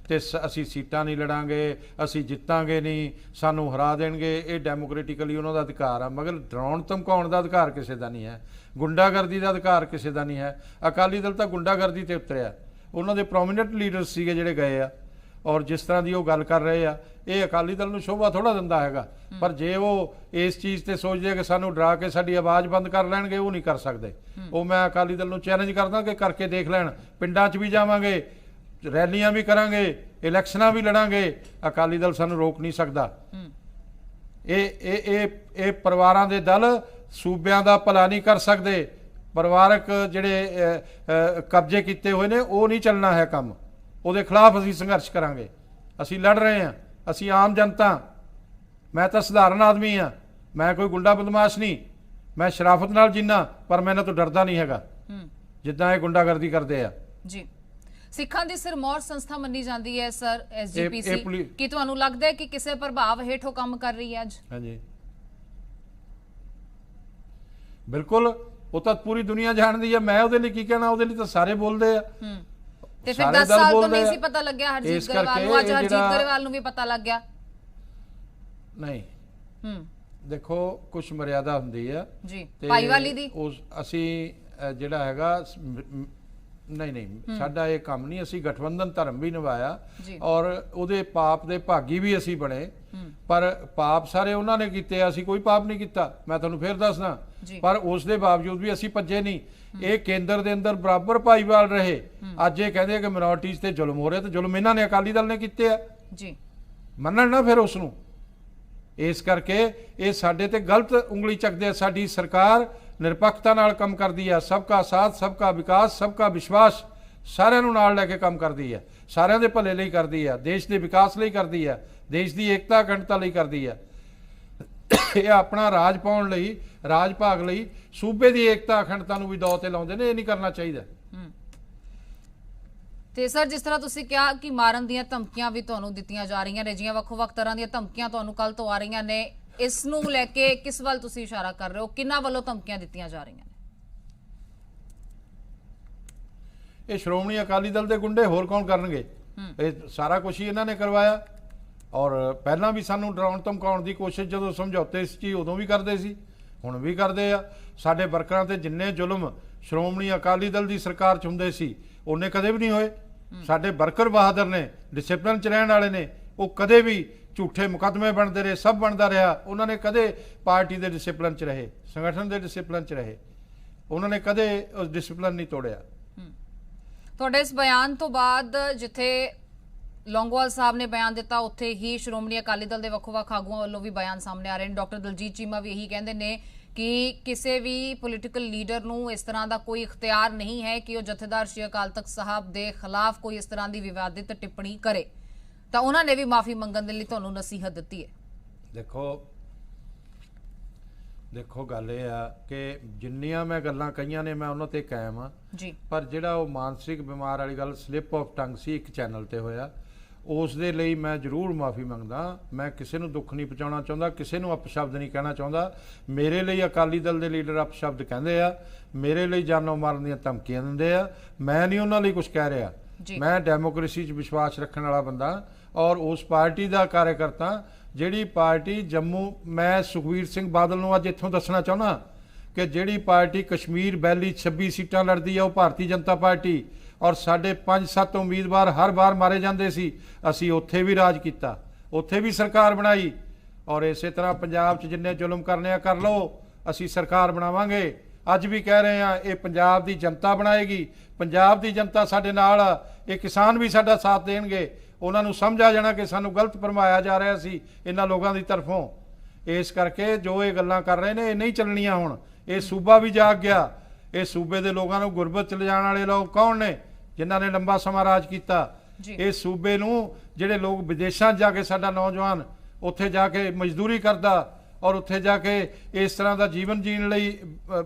ਤੇ ਅਸੀਂ ਸੀਟਾਂ ਨਹੀਂ ਲੜਾਂਗੇ, ਅਸੀਂ ਜਿੱਤਾਂਗੇ ਨਹੀਂ, ਸਾਨੂੰ ਹਰਾ ਦੇਣਗੇ। ਇਹ ਡੈਮੋਕ੍ਰੈਟਿਕਲੀ ਉਹਨਾਂ ਦਾ ਅਧਿਕਾਰ ਆ, ਮਗਰ ਡਰਾਉਣ ਧਮਕਾਉਣ ਦਾ ਅਧਿਕਾਰ ਕਿਸੇ ਦਾ ਨਹੀਂ ਹੈ, ਗੁੰਡਾਗਰਦੀ ਦਾ ਅਧਿਕਾਰ ਕਿਸੇ ਦਾ ਨਹੀਂ ਹੈ। ਅਕਾਲੀ ਦਲ ਤਾਂ ਗੁੰਡਾਗਰਦੀ ਤੇ ਉਤਰਿਆ, ਉਹਨਾਂ ਦੇ ਪ੍ਰੋਮੀਨੈਂਟ ਲੀਡਰ ਸੀਗੇ ਜਿਹੜੇ ਗਏ ਆ, ਔਰ ਜਿਸ ਤਰ੍ਹਾਂ ਦੀ ਉਹ ਗੱਲ ਕਰ ਰਹੇ ਆ, ਇਹ ਅਕਾਲੀ ਦਲ ਨੂੰ ਸ਼ੋਭਾ ਥੋੜਾ ਦਿੰਦਾ ਹੈਗਾ। ਪਰ ਜੇ ਉਹ ਇਸ ਚੀਜ਼ ਤੇ ਸੋਚਦੇ ਕਿ ਸਾਨੂੰ ਡਰਾ ਕੇ ਸਾਡੀ ਆਵਾਜ਼ ਬੰਦ ਕਰ ਲੈਣਗੇ, ਉਹ ਨਹੀਂ ਕਰ ਸਕਦੇ। ਉਹ ਮੈਂ ਅਕਾਲੀ ਦਲ ਨੂੰ ਚੈਲੰਜ ਕਰਦਾ ਕਿ ਕਰਕੇ ਦੇਖ ਲੈਣ, ਪਿੰਡਾਂ 'ਚ ਵੀ ਜਾਵਾਂਗੇ, ਰੈਲੀਆਂ ਵੀ ਕਰਾਂਗੇ, ਇਲੈਕਸ਼ਨਾਂ ਵੀ ਲੜਾਂਗੇ, ਅਕਾਲੀ ਦਲ ਸਾਨੂੰ ਰੋਕ ਨਹੀਂ ਸਕਦਾ। ਇਹ ਪਰਿਵਾਰਾਂ ਦੇ ਦਲ ਸੂਬਿਆਂ ਦਾ ਭਲਾ ਨਹੀਂ ਕਰ ਸਕਦੇ। ਪਰਿਵਾਰਕ ਜਿਹੜੇ ਕਬਜ਼ੇ ਕੀਤੇ ਹੋਏ ਨੇ, ਉਹ ਨਹੀਂ ਚੱਲਣਾ ਹੈ ਕੰਮ, ਉਹਦੇ ਖਿਲਾਫ ਅਸੀਂ ਸੰਘਰਸ਼ ਕਰਾਂਗੇ। ਅਸੀਂ ਲੜ ਰਹੇ ਹਾਂ, ਅਸੀਂ ਆਮ ਜਨਤਾ, ਮੈਂ ਤਾਂ ਸਧਾਰਨ ਆਦਮੀ ਹਾਂ, ਮੈਂ ਕੋਈ ਗੁੰਡਾ ਬਦਮਾਸ਼ ਨਹੀਂ, ਮੈਂ ਸ਼ਰਾਫਤ ਨਾਲ ਜੀਨਾ, ਪਰ ਮੈਂ ਇਹਨਾਂ ਤੋਂ ਡਰਦਾ ਨਹੀਂ ਹੈਗਾ ਜਿੱਦਾਂ ਇਹ ਗੁੰਡਾਗਰਦੀ ਕਰਦੇ ਆ। ਜੀ, ਸਿੱਖਾਂ ਦੀ ਸਿਰਮੌਰ ਸੰਸਥਾ ਮੰਨੀ ਜਾਂਦੀ ਹੈ ਸਰ ਐਸਜੀਪੀਸੀ, ਕੀ ਤੁਹਾਨੂੰ ਲੱਗਦਾ ਹੈ ਕਿ ਕਿਸੇ ਪ੍ਰਭਾਵ ਹੇਠੋਂ ਕੰਮ ਕਰ ਰਹੀ ਹੈ ਅੱਜ? ਹਾਂਜੀ ਬਿਲਕੁਲ, ਉਹ ਤਾਂ ਪੂਰੀ ਦੁਨੀਆ ਜਾਣਦੀ ਹੈ। ਮੈਂ ਉਹਦੇ ਲਈ ਕੀ ਕਹਿਣਾ, ਉਹਦੇ ਲਈ ਤਾਂ ਸਾਰੇ ਬੋਲਦੇ ਆ। ਤੇ ਫਿਰ 10 ਸਾਲ ਤੋਂ ਨਹੀਂ ਸੀ ਪਤਾ ਲੱਗਿਆ ਹਰਜੀਤ ਗਰੇਵਾਲ ਨੂੰ, ਅੱਜ ਹਰਜੀਤ ਗਰੇਵਾਲ ਨੂੰ ਵੀ ਪਤਾ ਲੱਗ ਗਿਆ? ਨਹੀਂ, ਦੇਖੋ ਕੁਝ ਮਰਿਆਦਾ ਹੁੰਦੀ ਆ ਜੀ, ਭਾਈਵਾਲੀ ਦੀ। ਉਸ ਅਸੀਂ ਜਿਹੜਾ ਹੈਗਾ ਨਹੀਂ ਸਾਡਾ ਇਹ ਕੰਮ ਨਹੀਂ, ਅਸੀਂ ਗਠਬੰਧਨ ਧਰਮ ਵੀ ਨਿਭਾਇਆ ਔਰ ਉਹਦੇ ਪਾਪ ਦੇ ਭਾਗੀ ਵੀ ਅਸੀਂ ਬਣੇ, ਪਰ ਪਾਪ ਸਾਰੇ ਉਹਨਾਂ ਨੇ ਕੀਤੇ, ਅਸੀਂ ਕੋਈ ਪਾਪ ਨਹੀਂ ਕੀਤਾ। ਮੈਂ ਤੁਹਾਨੂੰ ਫੇਰ ਦੱਸਦਾ, ਪਰ ਉਸ ਦੇ ਬਾਵਜੂਦ ਵੀ ਅਸੀਂ ਭੱਜੇ ਨਹੀਂ। ਇਹ ਕੇਂਦਰ ਦੇ ਅੰਦਰ ਬਰਾਬਰ ਭਾਈਵਾਲ ਰਹੇ। ਅੱਜ ਇਹ ਕਹਿੰਦੇ ਕਿ ਮਿਨੋਰਟੀਜ਼ ਤੇ ਜ਼ੁਲਮ ਹੋ ਰਿਹਾ, ਤੇ ਜ਼ੁਲਮ ਇਹਨਾਂ ਨੇ ਅਕਾਲੀ ਦਲ ਨੇ ਕੀਤੇ ਆ ਜੀ, ਮੰਨਣ ਨਾ ਫਿਰ ਉਸ ਨੂੰ। ਇਸ ਕਰਕੇ ਇਹ ਸਾਡੇ ਤੇ ਗਲਤ ਉਂਗਲੀ ਚੱਕਦੇ ਆ। ਸਾਡੀ ਸਰਕਾਰ ਨਿਰਪੱਖਤਾ ਨਾਲ ਕੰਮ ਕਰਦੀ ਹੈ, ਸਬਕਾ ਸਾਥ, ਸਬਕਾ ਵਿਕਾਸ, ਸਬਕਾ ਵਿਸ਼ਵਾਸ, ਸਾਰਿਆਂ ਨੂੰ ਨਾਲ ਲੈ ਕੇ ਕੰਮ ਕਰਦੀ ਹੈ, ਸਾਰਿਆਂ ਦੇ ਭਲੇ ਲਈ ਕਰਦੀ ਹੈ, ਦੇਸ਼ ਦੇ ਵਿਕਾਸ ਲਈ ਕਰਦੀ ਹੈ, ਦੇਸ਼ ਦੀ ਏਕਤਾ ਅਖੰਡਤਾ ਲਈ ਕਰਦੀ ਹੈ। ਇਹ ਆਪਣਾ ਰਾਜ ਪਾਉਣ ਲਈ, ਰਾਜ ਭਾਗ ਲਈ ਸੂਬੇ ਦੀ ਏਕਤਾ ਅਖੰਡਤਾ ਨੂੰ ਵੀ ਦੌ ਤੇ ਲਾਉਂਦੇ ਨੇ। ਇਹ ਨਹੀਂ ਕਰਨਾ ਚਾਹੀਦਾ। ਤੇ ਸਰ, ਜਿਸ ਤਰ੍ਹਾਂ ਤੁਸੀਂ ਕਿਹਾ ਕਿ ਮਾਰਨ ਦੀਆਂ ਧਮਕੀਆਂ ਵੀ ਤੁਹਾਨੂੰ ਦਿੱਤੀਆਂ ਜਾ ਰਹੀਆਂ ਨੇ, ਜਿਹੀਆਂ ਵੱਖੋ-ਵੱਖ ਤਰ੍ਹਾਂ ਦੀਆਂ ਧਮਕੀਆਂ ਤੁਹਾਨੂੰ ਕੱਲ ਤੋਂ ਆ ਰਹੀਆਂ ਨੇ, ਇਸ ਨੂੰ ਲੈ ਕੇ ਕਿਸ ਵੱਲ ਤੁਸੀਂ ਇਸ਼ਾਰਾ ਕਰ ਰਹੇ ਹੋ? ਕਿਹਨਾਂ ਵੱਲੋਂ ਧਮਕੀਆਂ ਦਿੱਤੀਆਂ ਜਾ ਰਹੀਆਂ ਨੇ? ਇਹ ਸ਼੍ਰੋਮਣੀ ਅਕਾਲੀ ਦਲ ਦੇ ਗੁੰਡੇ, ਹੋਰ ਕੌਣ ਕਰਨਗੇ? ਇਹ ਸਾਰਾ ਕੁਝ ਹੀ ਇਹਨਾਂ ਨੇ ਕਰਵਾਇਆ। ਔਰ ਪਹਿਲਾਂ ਵੀ ਸਾਨੂੰ ਡਰਾਉਣ ਧਮਕਾਉਣ ਦੀ ਕੋਸ਼ਿਸ਼, ਜਦੋਂ ਸਮਝੌਤੇ ਸੀ ਉਦੋਂ ਵੀ ਕਰਦੇ ਸੀ, ਹੁਣ ਵੀ ਕਰਦੇ ਆ। ਸਾਡੇ ਵਰਕਰਾਂ ਤੇ ਜਿੰਨੇ ਜ਼ੁਲਮ ਸ਼੍ਰੋਮਣੀ ਅਕਾਲੀ ਦਲ ਦੀ ਸਰਕਾਰ 'ਚ ਹੁੰਦੇ ਸੀ, ਉਹਨੇ ਕਦੇ ਵੀ ਨਹੀਂ ਹੋਏ। ਸਾਡੇ ਵਰਕਰ ਬਹਾਦਰ ਨੇ, ਡਿਸਪਲਿਨ 'ਚ ਰਹਿਣ ਵਾਲੇ ਨੇ, ਉਹ ਕਦੇ ਵੀ ਝੂਠੇ ਮੁਕੱਦਮੇ ਬਣਦੇ ਰਹੇ, ਸਭ ਬਣਦਾ ਰਿਹਾ। ਉਹਨਾਂ ਨੇ ਕਦੇ ਪਾਰਟੀ ਦੇ ਡਿਸਪਲਿਨ 'ਚ ਰਹੇ, ਸੰਗਠਨ ਦੇ ਡਿਸਪਲਿਨ 'ਚ ਰਹੇ, ਉਹਨਾਂ ਨੇ ਕਦੇ ਉਸ ਡਿਸਪਲਿਨ ਨਹੀਂ ਤੋੜਿਆ। ਤੁਹਾਡੇ ਇਸ ਬਿਆਨ ਤੋਂ ਬਾਅਦ ਜਿੱਥੇ ਲੌਂਗੋਵਾਲ ਸਾਹਿਬ ਨੇ ਬਿਆਨ ਦਿੱਤਾ, ਉੱਥੇ ਹੀ ਸ਼੍ਰੋਮਣੀ ਅਕਾਲੀ ਦਲ ਦੇ ਵੱਖੋ-ਵੱਖ ਆਗੂਆਂ ਵੱਲੋਂ ਵੀ ਬਿਆਨ ਸਾਹਮਣੇ ਆ ਰਹੇ ਨੇ। ਡਾਕਟਰ ਦਲਜੀਤ ਚੀਮਾ ਵੀ ਇਹੀ ਕਹਿੰਦੇ ਨੇ ਕਿ ਕਿਸੇ ਵੀ ਪੋਲੀਟੀਕਲ ਲੀਡਰ ਨੂੰ ਇਸ ਤਰ੍ਹਾਂ ਦਾ ਕੋਈ ਇਖਤਿਆਰ ਨਹੀਂ ਹੈ ਕਿ ਉਹ ਜਥੇਦਾਰ ਸ਼੍ਰੀ ਅਕਾਲ ਤਖਤ ਸਾਹਿਬ ਦੇ ਖਿਲਾਫ ਕੋਈ ਇਸ ਤਰ੍ਹਾਂ ਦੀ ਵਿਵਾਦਿਤ ਟਿੱਪਣੀ ਕਰੇ। ਤਾਂ ਉਹਨਾਂ ਨੇ ਵੀ ਮਾਫੀ ਮੰਗਣ ਦੇ ਲਈ ਤੁਹਾਨੂੰ ਨਸੀਹਤ ਦਿੱਤੀ ਹੈ। ਦੇਖੋ ਗੱਲ ਇਹ ਆ ਕਿ ਜਿੰਨੀਆਂ ਮੈਂ ਗੱਲਾਂ ਕਹੀਆਂ ਨੇ, ਮੈਂ ਉਹਨਾਂ ਤੇ ਕਾਇਮ ਆ ਜੀ, ਪਰ ਜਿਹੜਾ ਉਹ ਮਾਨਸਿਕ ਬਿਮਾਰ ਵਾਲੀ ਗੱਲ, ਸਲਿੱਪ ਆਫ ਟੰਗ ਸੀ ਇੱਕ ਚੈਨਲ ਤੇ ਹੋਇਆ, ਉਸ ਦੇ ਲਈ ਮੈਂ ਜ਼ਰੂਰ ਮਾਫੀ ਮੰਗਦਾ। ਮੈਂ ਕਿਸੇ ਨੂੰ ਦੁੱਖ ਨਹੀਂ ਪਹੁੰਚਾਉਣਾ ਚਾਹੁੰਦਾ, ਕਿਸੇ ਨੂੰ ਅਪਸ਼ਬਦ ਨਹੀਂ ਕਹਿਣਾ ਚਾਹੁੰਦਾ। ਮੇਰੇ ਲਈ ਅਕਾਲੀ ਦਲ ਦੇ ਲੀਡਰ ਅਪਸ਼ਬਦ ਕਹਿੰਦੇ ਆ, ਮੇਰੇ ਲਈ ਜਾਨੋਂ ਮਾਰਨ ਦੀਆਂ ਧਮਕੀਆਂ ਦਿੰਦੇ ਆ, ਮੈਂ ਨਹੀਂ ਉਹਨਾਂ ਲਈ ਕੁਝ ਕਹਿ ਰਿਹਾ। ਮੈਂ ਡੈਮੋਕ੍ਰੇਸੀ 'ਚ ਵਿਸ਼ਵਾਸ ਰੱਖਣ ਵਾਲਾ ਬੰਦਾ ਔਰ ਉਸ ਪਾਰਟੀ ਦਾ ਕਾਰਜਕਰਤਾ ਜਿਹੜੀ ਪਾਰਟੀ ਜੰਮੂ, ਮੈਂ ਸੁਖਬੀਰ ਸਿੰਘ ਬਾਦਲ ਨੂੰ ਅੱਜ ਇੱਥੋਂ ਦੱਸਣਾ ਚਾਹੁੰਦਾ ਕਿ ਜਿਹੜੀ ਪਾਰਟੀ ਕਸ਼ਮੀਰ ਵੈਲੀ 26 ਸੀਟਾਂ ਲੜਦੀ ਆ, ਉਹ ਭਾਰਤੀ ਜਨਤਾ ਪਾਰਟੀ, ਔਰ ਸਾਡੇ 5-7 ਉਮੀਦਵਾਰ ਹਰ ਵਾਰ ਮਾਰੇ ਜਾਂਦੇ ਸੀ। ਅਸੀਂ ਉੱਥੇ ਵੀ ਰਾਜ ਕੀਤਾ, ਉੱਥੇ ਵੀ ਸਰਕਾਰ ਬਣਾਈ, ਔਰ ਇਸੇ ਤਰ੍ਹਾਂ ਪੰਜਾਬ 'ਚ ਜਿੰਨੇ ਜ਼ੁਲਮ ਕਰਨੇ ਆ ਕਰ ਲਓ, ਅਸੀਂ ਸਰਕਾਰ ਬਣਾਵਾਂਗੇ। ਅੱਜ ਵੀ ਕਹਿ ਰਹੇ ਆ, ਇਹ ਪੰਜਾਬ ਦੀ ਜਨਤਾ ਬਣਾਏਗੀ, ਪੰਜਾਬ ਦੀ ਜਨਤਾ ਸਾਡੇ ਨਾਲ ਆ, ਇਹ ਕਿਸਾਨ ਵੀ ਸਾਡਾ ਸਾਥ ਦੇਣਗੇ। ਉਹਨਾਂ ਨੂੰ ਸਮਝ ਆ ਜਾਣਾ ਕਿ ਸਾਨੂੰ ਗਲਤ ਫਰਮਾਇਆ ਜਾ ਰਿਹਾ ਸੀ ਇਹਨਾਂ ਲੋਕਾਂ ਦੀ ਤਰਫੋਂ। ਇਸ ਕਰਕੇ ਜੋ ਇਹ ਗੱਲਾਂ ਕਰ ਰਹੇ ਨੇ, ਇਹ ਨਹੀਂ ਚੱਲਣੀਆਂ। ਹੁਣ ਇਹ ਸੂਬਾ ਵੀ ਜਾਗ ਗਿਆ। ਇਹ ਸੂਬੇ ਦੇ ਲੋਕਾਂ ਨੂੰ ਗੁਰਬਤ 'ਚ ਲਿਜਾਣ ਵਾਲੇ ਲੋਕ ਕੌਣ ਨੇ? ਜਿਨ੍ਹਾਂ ਨੇ ਲੰਬਾ ਸਮਾਂ ਰਾਜ ਕੀਤਾ। ਇਸ ਸੂਬੇ ਨੂੰ ਜਿਹੜੇ ਲੋਕ ਵਿਦੇਸ਼ਾਂ 'ਚ ਜਾ ਕੇ ਸਾਡਾ ਨੌਜਵਾਨ ਉੱਥੇ ਜਾ ਕੇ ਮਜ਼ਦੂਰੀ ਕਰਦਾ ਔਰ ਉੱਥੇ ਜਾ ਕੇ ਇਸ ਤਰ੍ਹਾਂ ਦਾ ਜੀਵਨ ਜੀਣ ਲਈ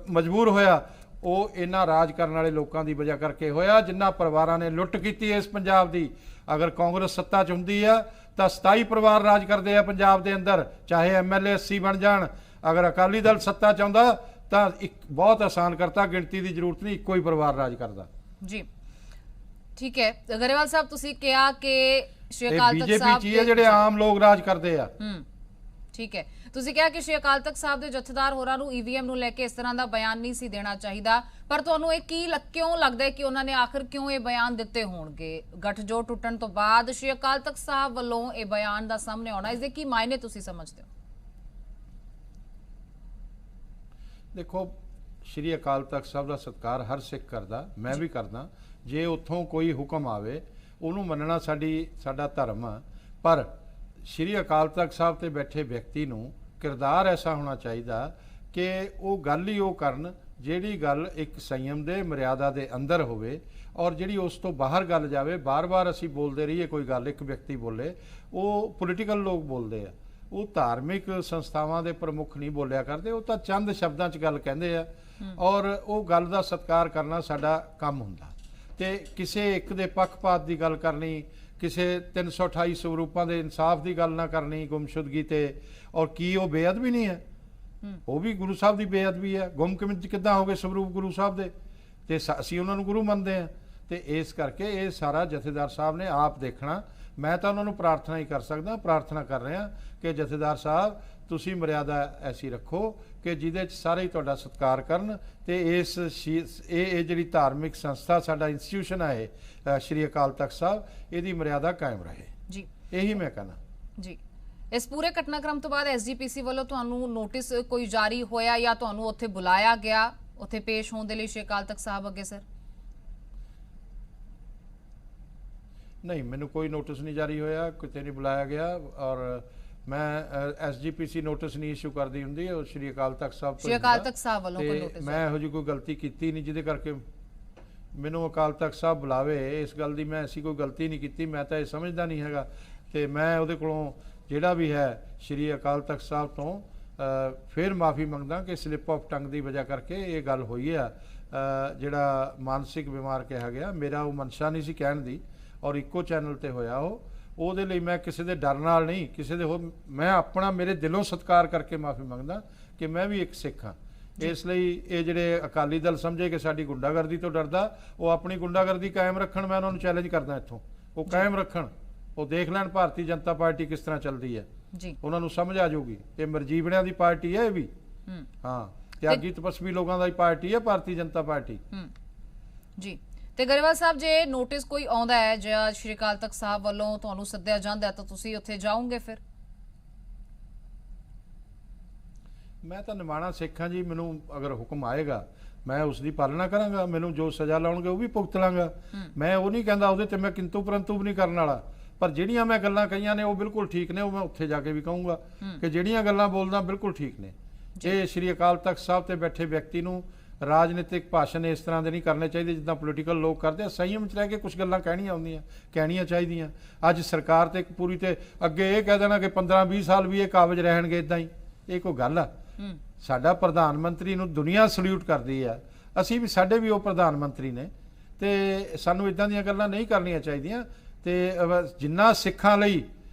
ਮਜਬੂਰ ਹੋਇਆ, ਉਹ ਇਹਨਾਂ ਰਾਜ ਕਰਨ ਵਾਲੇ ਲੋਕਾਂ ਦੀ ਵਜ੍ਹਾ ਕਰਕੇ ਹੋਇਆ, ਜਿਨ੍ਹਾਂ ਪਰਿਵਾਰਾਂ ਨੇ ਲੁੱਟ ਕੀਤੀ ਇਸ ਪੰਜਾਬ ਦੀ। ਅਗਰ ਕਾਂਗਰਸ ਸੱਤਾ 'ਚ ਹੁੰਦੀ ਆ ਤਾਂ 27 ਪਰਿਵਾਰ ਰਾਜ ਕਰਦੇ ਆ ਪੰਜਾਬ ਦੇ ਅੰਦਰ, ਚਾਹੇ ਐਮਐਲਏ 80 ਬਣ ਜਾਣ। ਅਗਰ ਅਕਾਲੀ ਦਲ ਸੱਤਾ 'ਚ ਆਉਂਦਾ ਤਾਂ ਇੱਕ ਬਹੁਤ ਆਸਾਨ ਕਰਤਾ, ਗਿਣਤੀ ਦੀ ਜ਼ਰੂਰਤ ਨਹੀਂ, ਇੱਕੋ ਹੀ ਪਰਿਵਾਰ ਰਾਜ ਕਰਦਾ। ਜੀ ਠੀਕ ਹੈ ਗਰੇਵਾਲ ਸਾਹਿਬ, ਤੁਸੀਂ ਕਿਹਾ ਕਿ ਸ਼੍ਰੀ ਅਕਾਲ ਤਖਤ ਬੀਜੇਪੀ 'ਚ ਹੀ ਜਿਹੜੇ ਆਮ ਲੋਕ ਰਾਜ ਕਰਦੇ ਆ। ਠੀਕ ਹੈ, ਤੁਸੀਂ ਕਿਹਾ ਕਿ ਸ਼੍ਰੀ ਅਕਾਲ ਤਖਤ ਸਾਹਿਬ ਦੇ ਜਥੇਦਾਰ ਹੋਰਾਂ ਨੂੰ ਈਵੀਐਮ ਨੂੰ ਲੈ ਕੇ ਇਸ ਤਰ੍ਹਾਂ ਦਾ ਬਿਆਨ ਨਹੀਂ ਸੀ ਦੇਣਾ ਚਾਹੀਦਾ, ਪਰ ਤੁਹਾਨੂੰ ਇਹ ਕਿਉਂ ਲੱਗਦਾ ਹੈ ਕਿ ਉਹਨਾਂ ਨੇ ਆਖਿਰ ਕਿਉਂ ਇਹ ਬਿਆਨ ਦਿੱਤੇ ਹੋਣਗੇ? ਗੱਠਜੋੜ ਟੁੱਟਣ ਤੋਂ ਬਾਅਦ ਸ਼੍ਰੀ ਅਕਾਲ ਤਖਤ ਸਾਹਿਬ ਵੱਲੋਂ ਇਹ ਬਿਆਨ ਦਾ ਸਾਹਮਣੇ ਆਉਣਾ, ਇਸ ਦੇ ਕੀ ਮਾਇਨੇ ਤੁਸੀਂ ਸਮਝਦੇ ਹੋ? ਦੇਖੋ, ਸ਼੍ਰੀ ਅਕਾਲ ਤਖਤ ਸਾਹਿਬ ਦਾ ਸਤਿਕਾਰ ਹਰ ਸਿੱਖ ਕਰਦਾ, ਮੈਂ ਵੀ ਕਰਦਾ। ਜੇ ਉੱਥੋਂ ਕੋਈ ਹੁਕਮ ਆਵੇ ਉਹਨੂੰ ਮੰਨਣਾ ਸਾਡਾ ਧਰਮ ਆ, ਪਰ ਸ਼੍ਰੀ ਅਕਾਲ ਤਖਤ ਸਾਹਿਬ ਤੇ ਬੈਠੇ ਵਿਅਕਤੀ ਨੂੰ ਕਿਰਦਾਰ ਐਸਾ ਹੋਣਾ ਚਾਹੀਦਾ ਕਿ ਉਹ ਗੱਲ ਹੀ ਉਹ ਕਰਨ ਜਿਹੜੀ ਗੱਲ ਇੱਕ ਸੰਯਮ ਦੇ ਮਰਿਆਦਾ ਦੇ ਅੰਦਰ ਹੋਵੇ, ਔਰ ਜਿਹੜੀ ਉਸ ਤੋਂ ਬਾਹਰ ਗੱਲ ਜਾਵੇ। ਬਾਰ-ਬਾਰ ਅਸੀਂ ਬੋਲਦੇ ਰਹੀਏ ਕੋਈ ਗੱਲ, ਇੱਕ ਵਿਅਕਤੀ ਬੋਲੇ, ਉਹ ਪੋਲੀਟੀਕਲ ਲੋਕ ਬੋਲਦੇ ਆ, ਉਹ ਧਾਰਮਿਕ ਸੰਸਥਾਵਾਂ ਦੇ ਪ੍ਰਮੁੱਖ ਨਹੀਂ ਬੋਲਿਆ ਕਰਦੇ, ਉਹ ਤਾਂ ਚੰਦ ਸ਼ਬਦਾਂ 'ਚ ਗੱਲ ਕਹਿੰਦੇ ਆ, ਔਰ ਉਹ ਗੱਲ ਦਾ ਸਤਿਕਾਰ ਕਰਨਾ ਸਾਡਾ ਕੰਮ ਹੁੰਦਾ। ਤੇ ਕਿਸੇ ਇੱਕ ਦੇ ਪੱਖਪਾਤ ਦੀ ਗੱਲ ਕਰਨੀ, ਕਿਸੇ 328 ਸਰੂਪਾਂ ਦੇ ਇਨਸਾਫ ਦੀ ਗੱਲ ਨਾ ਕਰਨੀ ਗੁੰਮਸ਼ੁਦਗੀ ਤੇ, ਔਰ ਕੀ ਉਹ ਬੇਅਦਬੀ ਨਹੀਂ ਹੈ? ਉਹ ਵੀ ਗੁਰੂ ਸਾਹਿਬ ਦੀ ਬੇਅਦਬੀ ਹੈ। ਗੁੰਮ ਕਿੱਦਾਂ ਹੋ ਗਏ ਸਰੂਪ ਗੁਰੂ ਸਾਹਿਬ ਦੇ, ਤੇ ਅਸੀਂ ਉਹਨਾਂ ਨੂੰ ਗੁਰੂ ਮੰਨਦੇ ਹਾਂ। ਤੇ ਇਸ ਕਰਕੇ ਇਹ ਸਾਰਾ ਜਥੇਦਾਰ ਸਾਹਿਬ ਨੇ ਆਪ ਦੇਖਣਾ। ਮੈਂ ਤਾਂ ਉਹਨਾਂ ਨੂੰ ਪ੍ਰਾਰਥਨਾ ਹੀ ਕਰ ਸਕਦਾ, ਪ੍ਰਾਰਥਨਾ ਕਰ ਰਿਹਾ ਕਿ ਜਥੇਦਾਰ ਸਾਹਿਬ ਤੁਸੀਂ ਮਰਿਆਦਾ ਐਸੀ ਰੱਖੋ ਕਿ ਜਿਹਦੇ 'ਚ ਸਾਰੇ ਹੀ ਤੁਹਾਡਾ ਸਤਿਕਾਰ ਕਰਨ, ਤੇ ਇਹ ਜਿਹੜੀ ਧਾਰਮਿਕ ਸੰਸਥਾ ਸਾਡਾ ਇੰਸਟੀਟਿਊਸ਼ਨ ਹੈ ਸ਼੍ਰੀ ਅਕਾਲ ਤਖਤ ਸਾਹਿਬ, ਇਹਦੀ ਮਰਿਆਦਾ ਕਾਇਮ ਰਹੇ ਜੀ। ਇਹੀ ਮੈਂ ਕਹਿਣਾ ਜੀ। ਇਸ ਪੂਰੇ ਘਟਨਾਕ੍ਰਮ ਤੋਂ ਬਾਅਦ ਐਸਜੀਪੀਸੀ ਵੱਲੋਂ ਤੁਹਾਨੂੰ ਨੋਟਿਸ ਕੋਈ ਜਾਰੀ ਹੋਇਆ ਜਾਂ ਤੁਹਾਨੂੰ ਉੱਥੇ ਬੁਲਾਇਆ ਗਿਆ ਉੱਥੇ ਪੇਸ਼ ਹੋਣ ਦੇ ਲਈ ਸ਼੍ਰੀ ਅਕਾਲ ਤਖਤ ਸਾਹਿਬ ਅੱਗੇ? ਸਰ ਨਹੀਂ, ਮੈਨੂੰ ਕੋਈ ਨੋਟਿਸ ਨਹੀਂ ਜਾਰੀ ਹੋਇਆ, ਕਿਤੇ ਨਹੀਂ ਬੁਲਾਇਆ ਗਿਆ, ਔਰ ਮੈਂ ਐਸਜੀਪੀਸੀ ਨੋਟਿਸ ਨਹੀਂ ਇਸ਼ੂ ਕਰਦੀ ਹੁੰਦੀ, ਉਹ ਸ਼੍ਰੀ ਅਕਾਲ ਤਖਤ ਸਾਹਿਬ ਤੋਂ। ਸ਼੍ਰੀ ਅਕਾਲ ਤਖਤ ਸਾਹਿਬ ਵੱਲੋਂ ਕੋਈ ਨੋਟਿਸ? ਮੈਂ ਇਹੋ ਜਿਹੀ ਕੋਈ ਗਲਤੀ ਕੀਤੀ ਨਹੀਂ ਜਿਹਦੇ ਕਰਕੇ ਮੈਨੂੰ ਅਕਾਲ ਤਖਤ ਸਾਹਿਬ ਬੁਲਾਵੇ, ਇਸ ਗੱਲ ਦੀ ਮੈਂ ਐਸੀ ਕੋਈ ਗਲਤੀ ਨਹੀਂ ਕੀਤੀ। ਮੈਂ ਤਾਂ ਇਹ ਸਮਝਦਾ ਨਹੀਂ ਹੈਗਾ, ਤੇ ਮੈਂ ਉਹਦੇ ਕੋਲੋਂ ਜਿਹੜਾ ਵੀ ਹੈ ਸ਼੍ਰੀ ਅਕਾਲ ਤਖਤ ਸਾਹਿਬ ਤੋਂ ਫਿਰ ਮਾਫੀ ਮੰਗਦਾ ਕਿ ਸਲਿੱਪ ਆਫ ਟੰਗ ਦੀ ਵਜ੍ਹਾ ਕਰਕੇ ਇਹ ਗੱਲ ਹੋਈ ਆ। ਜਿਹੜਾ ਮਾਨਸਿਕ ਬਿਮਾਰ ਕਿਹਾ ਗਿਆ, ਮੇਰਾ ਉਹ ਮਨਸ਼ਾ ਨਹੀਂ ਸੀ ਕਹਿਣ ਦੀ, ਔਰ ਇੱਕੋ ਚੈਨਲ ਤੇ ਹੋਇਆ ਉਹਦੇ ਲਈ ਮੈਂ ਕਿਸੇ ਦੇ ਡਰ ਨਾਲ ਨਹੀਂ, ਕਿਸੇ ਦੇ ਮੈਂ ਆਪਣਾ ਮੇਰੇ ਦਿਲੋਂ ਸਤਿਕਾਰ ਕਰਕੇ ਮਾਫੀ ਮੰਗਦਾ ਕਿ ਮੈਂ ਵੀ ਇੱਕ ਸਿੱਖ ਹਾਂ। ਇਸ ਲਈ ਇਹ ਜਿਹੜੇ ਅਕਾਲੀ ਦਲ ਸਮਝੇ ਕਿ ਸਾਡੀ ਗੁੰਡਾਗਰਦੀ ਤੋਂ ਡਰਦਾ, ਉਹ ਆਪਣੀ ਗੁੰਡਾਗਰਦੀ ਕਾਇਮ ਰੱਖਣ। ਮੈਂ ਉਹਨਾਂ ਨੂੰ ਚੈਲੰਜ ਕਰਦਾ ਇੱਥੋਂ, ਉਹ ਕਾਇਮ ਰੱਖਣ, ਉਹ ਦੇਖ ਲੈਣ ਭਾਰਤੀ ਜਨਤਾ ਪਾਰਟੀ ਕਿਸ ਤਰ੍ਹਾਂ ਚੱਲਦੀ ਹੈ, ਉਹਨਾਂ ਨੂੰ ਸਮਝ ਆ ਜਾਊਗੀ। ਇਹ ਮਰਜੀਵਣਿਆਂ ਦੀ ਪਾਰਟੀ ਹੈ, ਇਹ ਵੀ ਹਾਂ ਤਿਆਗੀ ਤਪਸਵੀ ਲੋਕਾਂ ਦੀ ਪਾਰਟੀ ਹੈ ਭਾਰਤੀ ਜਨਤਾ ਪਾਰਟੀ ਜੀ। ਤੇ ਗਰੇਵਾਲ ਸਾਹਿਬ, ਜੇ ਨੋਟਿਸ ਕੋਈ ਆਉਂਦਾ ਹੈ ਜਾਂ ਸ਼੍ਰੀ ਅਕਾਲ ਤਖਤ ਸਾਹਿਬ ਵੱਲੋਂ ਤੁਹਾਨੂੰ ਸੱਦਿਆ ਜਾਂਦਾ ਤਾਂ ਤੁਸੀਂ ਉੱਥੇ ਜਾਓਗੇ ਫਿਰ? ਮੈਂ ਤਾਂ ਨਿਮਾਣਾ ਸਿੱਖ ਹਾਂ ਜੀ, ਮੈਨੂੰ ਅਗਰ ਹੁਕਮ ਆਏਗਾ ਮੈਂ ਉਸ ਦੀ ਪਾਲਣਾ ਕਰਾਂਗਾ, ਮੈਨੂੰ ਜੋ ਸਜ਼ਾ ਲਾਉਣਗੇ ਉਹ ਵੀ ਭੁਗਤ ਲਾਂਗਾ। ਮੈਂ ਉਹ ਨਹੀਂ ਕਹਿੰਦਾ ਉਹਦੇ ਤੇ ਮੈਂ ਕਿੰਤੂ ਪਰੰਤੂ ਵੀ ਨਹੀਂ ਕਰਨ ਵਾਲਾ, ਪਰ ਜਿਹੜੀਆਂ ਮੈਂ ਗੱਲਾਂ ਕਹੀਆਂ ਨੇ ਉਹ ਬਿਲਕੁਲ ਠੀਕ ਨੇ, ਉਹ ਮੈਂ ਉੱਥੇ ਜਾ ਕੇ ਵੀ ਕਹੂੰਗਾ ਕਿ ਜਿਹੜੀਆਂ ਗੱਲਾਂ ਬੋਲਦਾ ਬਿਲਕੁਲ ਠੀਕ ਨੇ। ਇਹ ਸ਼੍ਰੀ ਅਕਾਲ ਤਖਤ ਸਾਹਿਬ ਤੇ ਬੈਠੇ ਵਿਅਕਤੀ ਨੂੰ ਰਾਜਨੀਤਿਕ ਭਾਸ਼ਣ ਇਸ ਤਰ੍ਹਾਂ ਦੇ ਨਹੀਂ ਕਰਨੇ ਚਾਹੀਦੇ ਜਿੱਦਾਂ ਪੋਲੀਟੀਕਲ ਲੋਕ ਕਰਦੇ ਆ। ਸੰਯਮ 'ਚ ਰਹਿ ਕੇ ਕੁਝ ਗੱਲਾਂ ਕਹਿਣੀਆਂ ਚਾਹੀਦੀਆਂ। ਅੱਜ ਸਰਕਾਰ ਤੇ ਪੂਰੀ ਤੇ ਅੱਗੇ ਇਹ ਕਹਿ ਦੇਣਾ ਕਿ 15-20 ਸਾਲ ਵੀ ਇਹ ਕਾਬਜ ਰਹਿਣਗੇ, ਇਦਾਂ ਹੀ ਇਹ ਕੋਈ ਗੱਲ ਆ? ਸਾਡਾ ਪ੍ਰਧਾਨ ਮੰਤਰੀ ਨੂੰ ਦੁਨੀਆ ਸਲੂਟ ਕਰਦੀ ਆ, ਅਸੀਂ ਵੀ, ਸਾਡੇ ਵੀ ਉਹ ਪ੍ਰਧਾਨ ਮੰਤਰੀ ਨੇ, ਤੇ ਸਾਨੂੰ ਇਦਾਂ ਦੀਆਂ ਗੱਲਾਂ ਨਹੀਂ ਕਰਨੀਆਂ ਚਾਹੀਦੀਆਂ। ਤੇ ਜਿੰਨਾ ਸਿੱਖਾਂ ਲਈ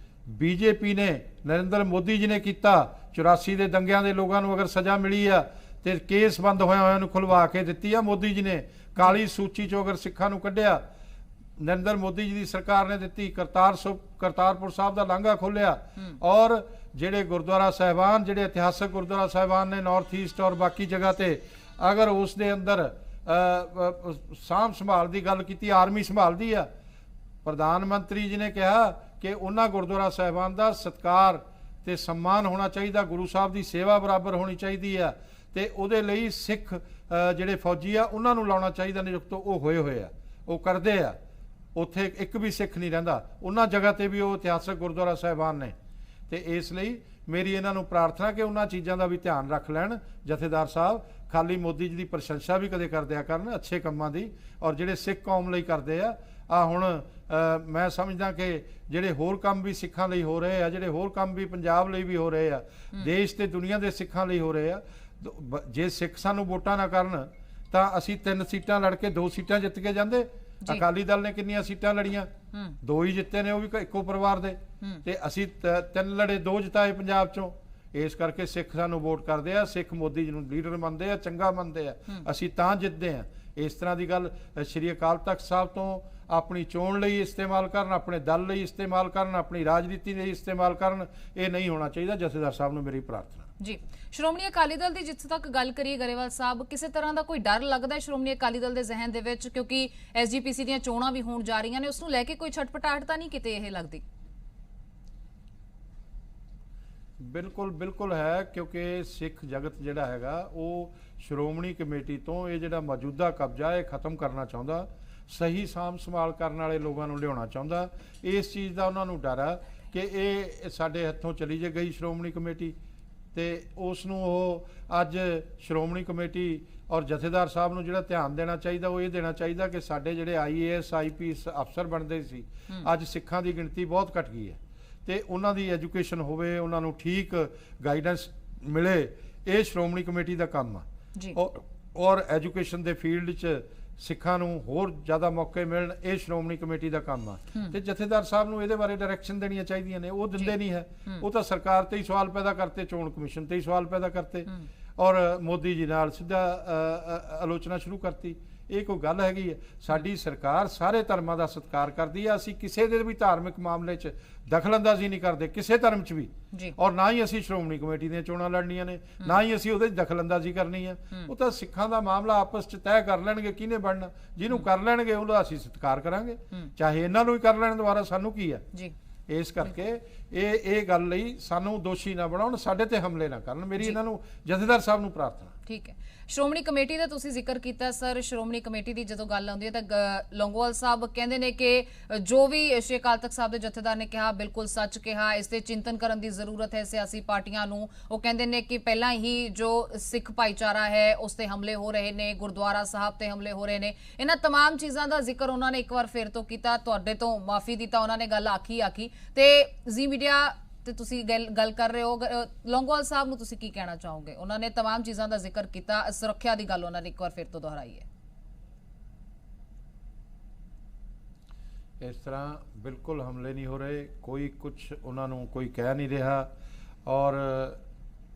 ਬੀਜੇਪੀ ਨੇ, ਨਰਿੰਦਰ ਮੋਦੀ ਜੀ ਨੇ ਕੀਤਾ, 84 ਦੇ ਦੰਗਿਆਂ ਦੇ ਲੋਕਾਂ ਨੂੰ ਅਗਰ ਸਜ਼ਾ ਮਿਲੀ ਆ ਤੇ ਕੇਸ ਬੰਦ ਹੋਇਆ ਨੂੰ ਖੁਲਵਾ ਕੇ ਦਿੱਤੀ ਆ ਮੋਦੀ ਜੀ ਨੇ, ਕਾਲੀ ਸੂਚੀ ਚੋਂ ਅਗਰ ਸਿੱਖਾਂ ਨੂੰ ਕੱਢਿਆ ਨਰਿੰਦਰ ਮੋਦੀ ਜੀ ਦੀ ਸਰਕਾਰ ਨੇ ਦਿੱਤੀ, ਕਰਤਾਰਪੁਰ ਸਾਹਿਬ ਦਾ ਲਾਂਘਾ ਖੋਲਿਆ, ਔਰ ਜਿਹੜੇ ਗੁਰਦੁਆਰਾ ਸਾਹਿਬਾਨ, ਜਿਹੜੇ ਇਤਿਹਾਸਕ ਗੁਰਦੁਆਰਾ ਸਾਹਿਬਾਨ ਨੇ ਨਾਰਥ ਈਸਟ ਔਰ ਬਾਕੀ ਜਗ੍ਹਾ ਤੇ, ਅਗਰ ਉਸ ਦੇ ਅੰਦਰ ਸਾਂਭ ਸੰਭਾਲ ਦੀ ਗੱਲ ਕੀਤੀ, ਆਰਮੀ ਸੰਭਾਲਦੀ ਆ। ਪ੍ਰਧਾਨ ਮੰਤਰੀ ਜੀ ਨੇ ਕਿਹਾ ਕਿ ਉਹਨਾਂ ਗੁਰਦੁਆਰਾ ਸਾਹਿਬਾਨ ਦਾ ਸਤਿਕਾਰ ਤੇ सम्मान ਹੋਣਾ ਚਾਹੀਦਾ, ਗੁਰੂ ਸਾਹਿਬ ਦੀ ਸੇਵਾ ਬਰਾਬਰ ਹੋਣੀ ਚਾਹੀਦੀ ਆ, ਤੇ ਉਹਦੇ ਲਈ ਸਿੱਖ ਜਿਹੜੇ ਫੌਜੀ ਆ ਉਹਨਾਂ ਨੂੰ ਲਾਉਣਾ ਚਾਹੀਦਾ ਨਿਯੁਕਤ। ਉਹ ਹੋਏ ਆ, ਉਹ ਕਰਦੇ ਆ, ਉੱਥੇ ਇੱਕ ਵੀ ਸਿੱਖ ਨਹੀਂ ਰਹਿੰਦਾ, ਉਹਨਾਂ ਜਗ੍ਹਾ ਤੇ ਵੀ ਉਹ ਇਤਿਹਾਸਕ ਗੁਰਦੁਆਰਾ ਸਾਹਿਬਾਨ ਨੇ। ਤੇ ਇਸ ਲਈ ਮੇਰੀ ਇਹਨਾਂ ਨੂੰ ਪ੍ਰਾਰਥਨਾ ਕਿ ਉਹਨਾਂ ਚੀਜ਼ਾਂ ਦਾ ਵੀ ਧਿਆਨ ਰੱਖ ਲੈਣ ਜਥੇਦਾਰ ਸਾਹਿਬ। ਖਾਲੀ ਮੋਦੀ ਜੀ ਦੀ ਪ੍ਰਸ਼ੰਸਾ ਵੀ ਕਦੇ ਕਰ ਦਿਆ ਕਰਨ ਅੱਛੇ ਕੰਮਾਂ ਦੀ, ਔਰ ਜਿਹੜੇ ਸਿੱਖ ਕੌਮ ਲਈ ਕਰਦੇ ਆ ਹੁਣ ਮੈਂ ਸਮਝਦਾ ਕਿ ਜਿਹੜੇ ਹੋਰ ਕੰਮ ਵੀ ਸਿੱਖਾਂ ਲਈ ਹੋ ਰਹੇ ਆ, ਜਿਹੜੇ ਹੋਰ ਕੰਮ ਵੀ ਪੰਜਾਬ ਲਈ ਵੀ ਹੋ ਰਹੇ ਆ, ਦੇਸ਼ ਤੇ ਦੁਨੀਆ ਦੇ ਸਿੱਖਾਂ ਲਈ ਹੋ ਰਹੇ ਆ। ਜੇ ਸਿੱਖ ਸਾਨੂੰ ਵੋਟਾਂ ਨਾ ਕਰਨ ਤਾਂ ਅਸੀਂ 3 ਸੀਟਾਂ ਲੜ ਕੇ 2 ਸੀਟਾਂ ਜਿੱਤ ਕੇ ਜਾਂਦੇ। ਅਕਾਲੀ ਦਲ ਨੇ ਕਿੰਨੀਆਂ ਸੀਟਾਂ ਲੜੀਆਂ? 2 ਹੀ ਜਿੱਤੇ ਨੇ, ਉਹ ਵੀ ਇੱਕੋ ਪਰਿਵਾਰ ਦੇ। ਤੇ ਅਸੀਂ 3 ਲੜੇ 2 ਜਿਤਾਏ ਪੰਜਾਬ ਚੋਂ। ਇਸ ਕਰਕੇ ਸਿੱਖ ਸਾਨੂੰ ਵੋਟ ਕਰਦੇ ਆ, ਸਿੱਖ ਮੋਦੀ ਜੀ ਨੂੰ ਲੀਡਰ ਮੰਨਦੇ ਆ, ਚੰਗਾ ਮੰਨਦੇ ਆ, ਅਸੀਂ ਤਾਂ ਜਿੱਤਦੇ ਆ। ਇਸ ਤਰ੍ਹਾਂ ਦੀ ਗੱਲ ਸ਼੍ਰੀ ਅਕਾਲ ਤਖਤ ਸਾਹਿਬ ਤੋਂ ਆਪਣੀ ਚੋਣ ਲਈ ਇਸਤੇਮਾਲ ਕਰਨ, ਆਪਣੇ ਦਲ ਲਈ ਇਸਤੇਮਾਲ ਕਰਨ, ਆਪਣੀ ਰਾਜਨੀਤੀ ਲਈ ਇਸਤੇਮਾਲ ਕਰਨ, ਇਹ ਨਹੀਂ ਹੋਣਾ ਚਾਹੀਦਾ। ਜਥੇਦਾਰ ਸਾਹਿਬ ਨੂੰ ਮੇਰੀ ਪ੍ਰਾਰਥਨਾ ਜੀ। ਸ਼੍ਰੋਮਣੀ ਅਕਾਲੀ ਦਲ ਦੀ ਜਿੱਥੇ ਤੱਕ ਗੱਲ ਕਰੀਏ ਗਰੇਵਾਲ ਸਾਹਿਬ, ਕਿਸੇ ਤਰ੍ਹਾਂ ਦਾ ਕੋਈ ਡਰ ਲੱਗਦਾ ਹੈ ਸ਼੍ਰੋਮਣੀ ਅਕਾਲੀ ਦਲ ਦੇ ਜ਼ਿਹਨ ਦੇ ਵਿੱਚ, ਕਿਉਂਕਿ ਐਸਜੀਪੀਸੀ ਦੀਆਂ ਚੋਣਾਂ ਵੀ ਹੋਣ ਜਾ ਰਹੀਆਂ ਨੇ, ਉਸ ਨੂੰ ਲੈ ਕੇ ਕੋਈ ਛਟਪਟਾਹਟ ਤਾਂ ਨਹੀਂ ਕਿਤੇ ਇਹ ਲੱਗਦੀ? ਬਿਲਕੁਲ ਹੈ, ਕਿਉਂਕਿ ਸਿੱਖ ਜਗਤ ਜਿਹੜਾ ਹੈਗਾ ਉਹ ਸ਼੍ਰੋਮਣੀ ਕਮੇਟੀ ਤੋਂ ਇਹ ਜਿਹੜਾ ਮੌਜੂਦਾ ਕਬਜ਼ਾ ਇਹ ਖਤਮ ਕਰਨਾ ਚਾਹੁੰਦਾ, ਸਹੀ ਸਾਂਭ ਸੰਭਾਲ ਕਰਨ ਵਾਲੇ ਲੋਕਾਂ ਨੂੰ ਲਿਆਉਣਾ ਚਾਹੁੰਦਾ। ਇਸ ਚੀਜ਼ ਦਾ ਉਹਨਾਂ ਨੂੰ ਡਰ ਆ ਕਿ ਇਹ ਸਾਡੇ ਹੱਥੋਂ ਚਲੀ ਜੇ ਗਈ ਸ਼੍ਰੋਮਣੀ ਕਮੇਟੀ, ਤੇ ਉਸ ਨੂੰ ਉਹ ਅੱਜ ਸ਼੍ਰੋਮਣੀ ਕਮੇਟੀ ਔਰ ਜਥੇਦਾਰ ਸਾਹਿਬ ਨੂੰ ਜਿਹੜਾ ਧਿਆਨ ਦੇਣਾ ਚਾਹੀਦਾ ਉਹ ਇਹ ਦੇਣਾ ਚਾਹੀਦਾ ਕਿ ਸਾਡੇ ਜਿਹੜੇ IAS IPS ਅਫਸਰ ਬਣਦੇ ਸੀ, ਅੱਜ ਸਿੱਖਾਂ ਦੀ ਗਿਣਤੀ ਬਹੁਤ ਘਟ ਗਈ ਹੈ, ਤੇ ਉਹਨਾਂ ਦੀ ਐਜੂਕੇਸ਼ਨ ਹੋਵੇ, ਉਹਨਾਂ ਨੂੰ ਠੀਕ ਗਾਈਡੈਂਸ ਮਿਲੇ। ਇਹ ਸ਼੍ਰੋਮਣੀ ਕਮੇਟੀ ਦਾ ਕੰਮ ਆ। ਔਰ ਐਜੂਕੇਸ਼ਨ ਦੇ ਫੀਲਡ 'ਚ ਸਿੱਖਾਂ ਨੂੰ ਹੋਰ ਜ਼ਿਆਦਾ ਮੌਕੇ ਮਿਲਣ, ਇਹ ਸ਼੍ਰੋਮਣੀ ਕਮੇਟੀ ਦਾ ਕੰਮ ਆ। ਤੇ ਜਥੇਦਾਰ ਸਾਹਿਬ ਨੂੰ ਇਹਦੇ ਬਾਰੇ ਡਾਇਰੈਕਸ਼ਨ ਦੇਣੀਆਂ ਚਾਹੀਦੀਆਂ ਨੇ, ਉਹ ਦਿੰਦੇ ਨਹੀਂ ਹੈ। ਉਹ ਤਾਂ ਸਰਕਾਰ ਤੇ ਹੀ ਸਵਾਲ ਪੈਦਾ ਕਰਤੇ, ਚੋਣ ਕਮਿਸ਼ਨ ਤੇ ਹੀ ਸਵਾਲ ਪੈਦਾ ਕਰਤੇ, ਔਰ ਮੋਦੀ ਜੀ ਨਾਲ ਸਿੱਧਾ ਆਲੋਚਨਾ ਸ਼ੁਰੂ ਕਰਤੀ। ਇਹ ਕੋਈ ਗੱਲ ਹੈਗੀ ਹੈ? ਸਾਡੀ ਸਰਕਾਰ ਸਾਰੇ ਧਰਮਾਂ ਦਾ ਸਤਿਕਾਰ ਕਰਦੀ ਹੈ, ਅਸੀਂ ਕਿਸੇ ਦੇ ਵੀ ਧਾਰਮਿਕ ਮਾਮਲੇ 'ਚ ਦਖਲਅੰਦਾਜ਼ੀ ਨਹੀਂ ਕਰਦੇ, ਕਿਸੇ ਧਰਮ 'ਚ ਵੀ, ਔਰ ਨਾ ਹੀ ਅਸੀਂ ਸ਼੍ਰੋਮਣੀ ਕਮੇਟੀ ਦੀਆਂ ਚੋਣਾਂ ਲੜਨੀਆਂ ਨੇ, ਨਾ ਹੀ ਅਸੀਂ ਉਹਦੇ 'ਚ ਦਖਲਅੰਦਾਜ਼ੀ ਕਰਨੀ ਹੈ। ਉਹ ਤਾਂ ਸਿੱਖਾਂ ਦਾ ਮਾਮਲਾ ਆਪਸ 'ਚ ਤੈਅ ਕਰ ਲੈਣਗੇ ਕਿਹਨੇ ਬਣਨਾ, ਜਿਹਨੂੰ ਕਰ ਲੈਣਗੇ ਉਹਦਾ ਅਸੀਂ ਸਤਿਕਾਰ ਕਰਾਂਗੇ, ਚਾਹੇ ਇਹਨਾਂ ਨੂੰ ਹੀ ਕਰ ਲੈਣ ਦੁਬਾਰਾ, ਸਾਨੂੰ ਕੀ ਹੈ। ਇਸ ਕਰਕੇ ਇਹ ਗੱਲ ਲਈ ਸਾਨੂੰ ਦੋਸ਼ੀ ਨਾ ਬਣਾਉਣ, ਸਾਡੇ ਤੇ ਹਮਲੇ ਨਾ ਕਰਨ, ਮੇਰੀ ਇਹਨਾਂ ਨੂੰ ਜਥੇਦਾਰ ਸਾਹਿਬ ਨੂੰ ਪ੍ਰਾਰਥਨਾ। ਠੀਕ ਹੈ, ਸ਼੍ਰੋਮਣੀ ਕਮੇਟੀ ਦਾ ਤੁਸੀਂ ਜ਼ਿਕਰ ਕੀਤਾ ਸਰ, ਸ਼੍ਰੋਮਣੀ ਕਮੇਟੀ ਦੀ ਜਦੋਂ ਗੱਲ ਆਉਂਦੀ ਹੈ ਤਾਂ ਲੌਂਗੋਵਾਲ ਸਾਹਿਬ ਕਹਿੰਦੇ ਨੇ ਕਿ ਜੋ ਵੀ ਸ਼੍ਰੀ ਅਕਾਲ ਤਖਤ ਸਾਹਿਬ ਦੇ ਜਥੇਦਾਰ ਨੇ ਕਿਹਾ ਬਿਲਕੁਲ ਸੱਚ ਕਿਹਾ, ਇਸ ਤੇ ਚਿੰਤਨ ਕਰਨ ਦੀ ਜ਼ਰੂਰਤ ਹੈ ਸਿਆਸੀ ਪਾਰਟੀਆਂ ਨੂੰ। ਉਹ ਕਹਿੰਦੇ ਨੇ ਕਿ ਪਹਿਲਾਂ ਹੀ ਜੋ ਸਿੱਖ ਭਾਈਚਾਰਾ ਹੈ ਉਸ ਤੇ ਹਮਲੇ ਹੋ ਰਹੇ ਨੇ, ਗੁਰਦੁਆਰਾ ਸਾਹਿਬ ਤੇ ਹਮਲੇ ਹੋ ਰਹੇ ਨੇ, ਇਹਨਾਂ तमाम ਚੀਜ਼ਾਂ ਦਾ ਜ਼ਿਕਰ ਉਹਨਾਂ ਨੇ ਇੱਕ ਵਾਰ ਫਿਰ ਤੋਂ ਕੀਤਾ। ਤੁਹਾਡੇ ਤੋਂ ਮਾਫੀ ਦੀ ਤਾਂ ਉਹਨਾਂ ਨੇ ਗੱਲ ਆਖੀ ਤੇ ਜ਼ੀ ਮੀਡੀਆ ਤੇ ਤੁਸੀਂ ਗੱਲ ਕਰ ਰਹੇ ਹੋ, ਲੌਂਗੋਵਾਲ ਸਾਹਿਬ ਨੂੰ ਤੁਸੀਂ ਕੀ ਕਹਿਣਾ ਚਾਹੋਗੇ? ਉਹਨਾਂ ਨੇ तमाम ਚੀਜ਼ਾਂ ਦਾ ਜ਼ਿਕਰ ਕੀਤਾ, ਸੁਰੱਖਿਆ ਦੀ ਗੱਲ ਉਹਨਾਂ ਨੇ ਇੱਕ ਵਾਰ ਫਿਰ ਤੋਂ ਦੁਹਰਾਈ ਹੈ। ਇਸ ਤਰ੍ਹਾਂ ਬਿਲਕੁਲ ਹਮਲੇ ਨਹੀਂ ਹੋ ਰਹੇ, ਕੋਈ ਕੁਝ ਉਹਨਾਂ ਨੂੰ ਕੋਈ ਕਹਿ ਨਹੀਂ ਰਿਹਾ, ਔਰ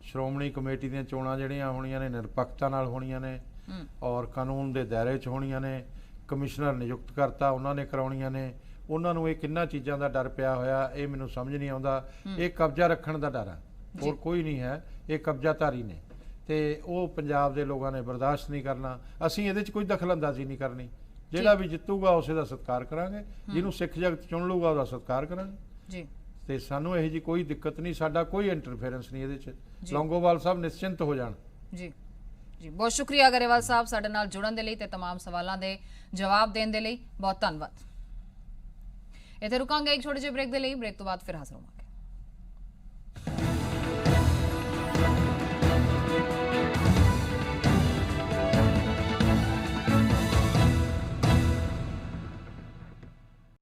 ਸ਼੍ਰੋਮਣੀ ਕਮੇਟੀ ਦੀਆਂ ਚੋਣਾਂ ਜਿਹੜੀਆਂ ਹੋਣੀਆਂ ਨੇ ਨਿਰਪੱਖਤਾ ਨਾਲ ਹੋਣੀਆਂ ਨੇ, ਔਰ ਕਾਨੂੰਨ ਦੇ ਦਾਇਰੇ 'ਚ ਹੋਣੀਆਂ ਨੇ। ਕਮਿਸ਼ਨਰ ਨਿਯੁਕਤ ਕਰਤਾ ਉਹਨਾਂ ਨੇ ਕਰਾਉਣੀਆਂ ਨੇ। ਉਹਨਾਂ ਨੂੰ ਇਹ ਕਿੰਨਾ ਚੀਜ਼ਾਂ ਦਾ ਡਰ ਪਿਆ ਹੋਇਆ ਇਹ ਮੈਨੂੰ ਸਮਝ ਨਹੀਂ ਆਉਂਦਾ। ਇਹ ਕਬਜ਼ਾ ਰੱਖਣ ਦਾ ਡਰ ਹੈ, ਹੋਰ ਕੋਈ ਨਹੀਂ ਹੈ। ਇਹ ਕਬਜ਼ਾਧਾਰੀ ਨੇ ਤੇ ਉਹ ਪੰਜਾਬ ਦੇ ਲੋਕਾਂ ਨੇ ਬਰਦਾਸ਼ਤ ਨਹੀਂ ਕਰਨਾ। ਅਸੀਂ ਇਹਦੇ 'ਚ ਕੋਈ ਦਖਲਅੰਦਾਜ਼ੀ ਨਹੀਂ ਕਰਨੀ। ਜਿਹੜਾ ਵੀ ਜਿੱਤੂਗਾ ਉਸੇ ਦਾ ਸਤਿਕਾਰ ਕਰਾਂਗੇ, ਜਿਹਨੂੰ ਸਿੱਖ ਜਗਤ ਚੁਣ ਲੂਗਾ ਉਹਦਾ ਸਤਿਕਾਰ ਕਰਾਂਗੇ ਤੇ ਸਾਨੂੰ ਇਹੋ ਜਿਹੀ ਕੋਈ ਦਿੱਕਤ ਨਹੀਂ, ਸਾਡਾ ਕੋਈ ਇੰਟਰਫੇਰੈਂਸ ਨਹੀਂ ਇਹਦੇ 'ਚ। ਲੌਂਗੋਵਾਲ ਸਾਹਿਬ ਨਿਸ਼ਚਿੰਤ ਹੋ ਜਾਣ। ਜੀ ਬਹੁਤ ਸ਼ੁਕਰੀਆ ਗਰੇਵਾਲ ਸਾਹਿਬ, ਸਾਡੇ ਨਾਲ ਜੁੜਨ ਦੇ ਲਈ ਤੇ तमाम ਸਵਾਲਾਂ ਦੇ ਜਵਾਬ ਦੇਣ ਦੇ ਲਈ ਬਹੁਤ ਧੰਨਵਾਦ। ਇੱਥੇ ਰੁਕਾਂਗੇ ਇੱਕ ਛੋਟੇ ਜਿਹੇ ਬ੍ਰੇਕ ਦੇ ਲਈ, ਬ੍ਰੇਕ ਤੋਂ ਬਾਅਦ ਫਿਰ ਹਾਜ਼ਰ ਹੋਵਾਂਗੇ।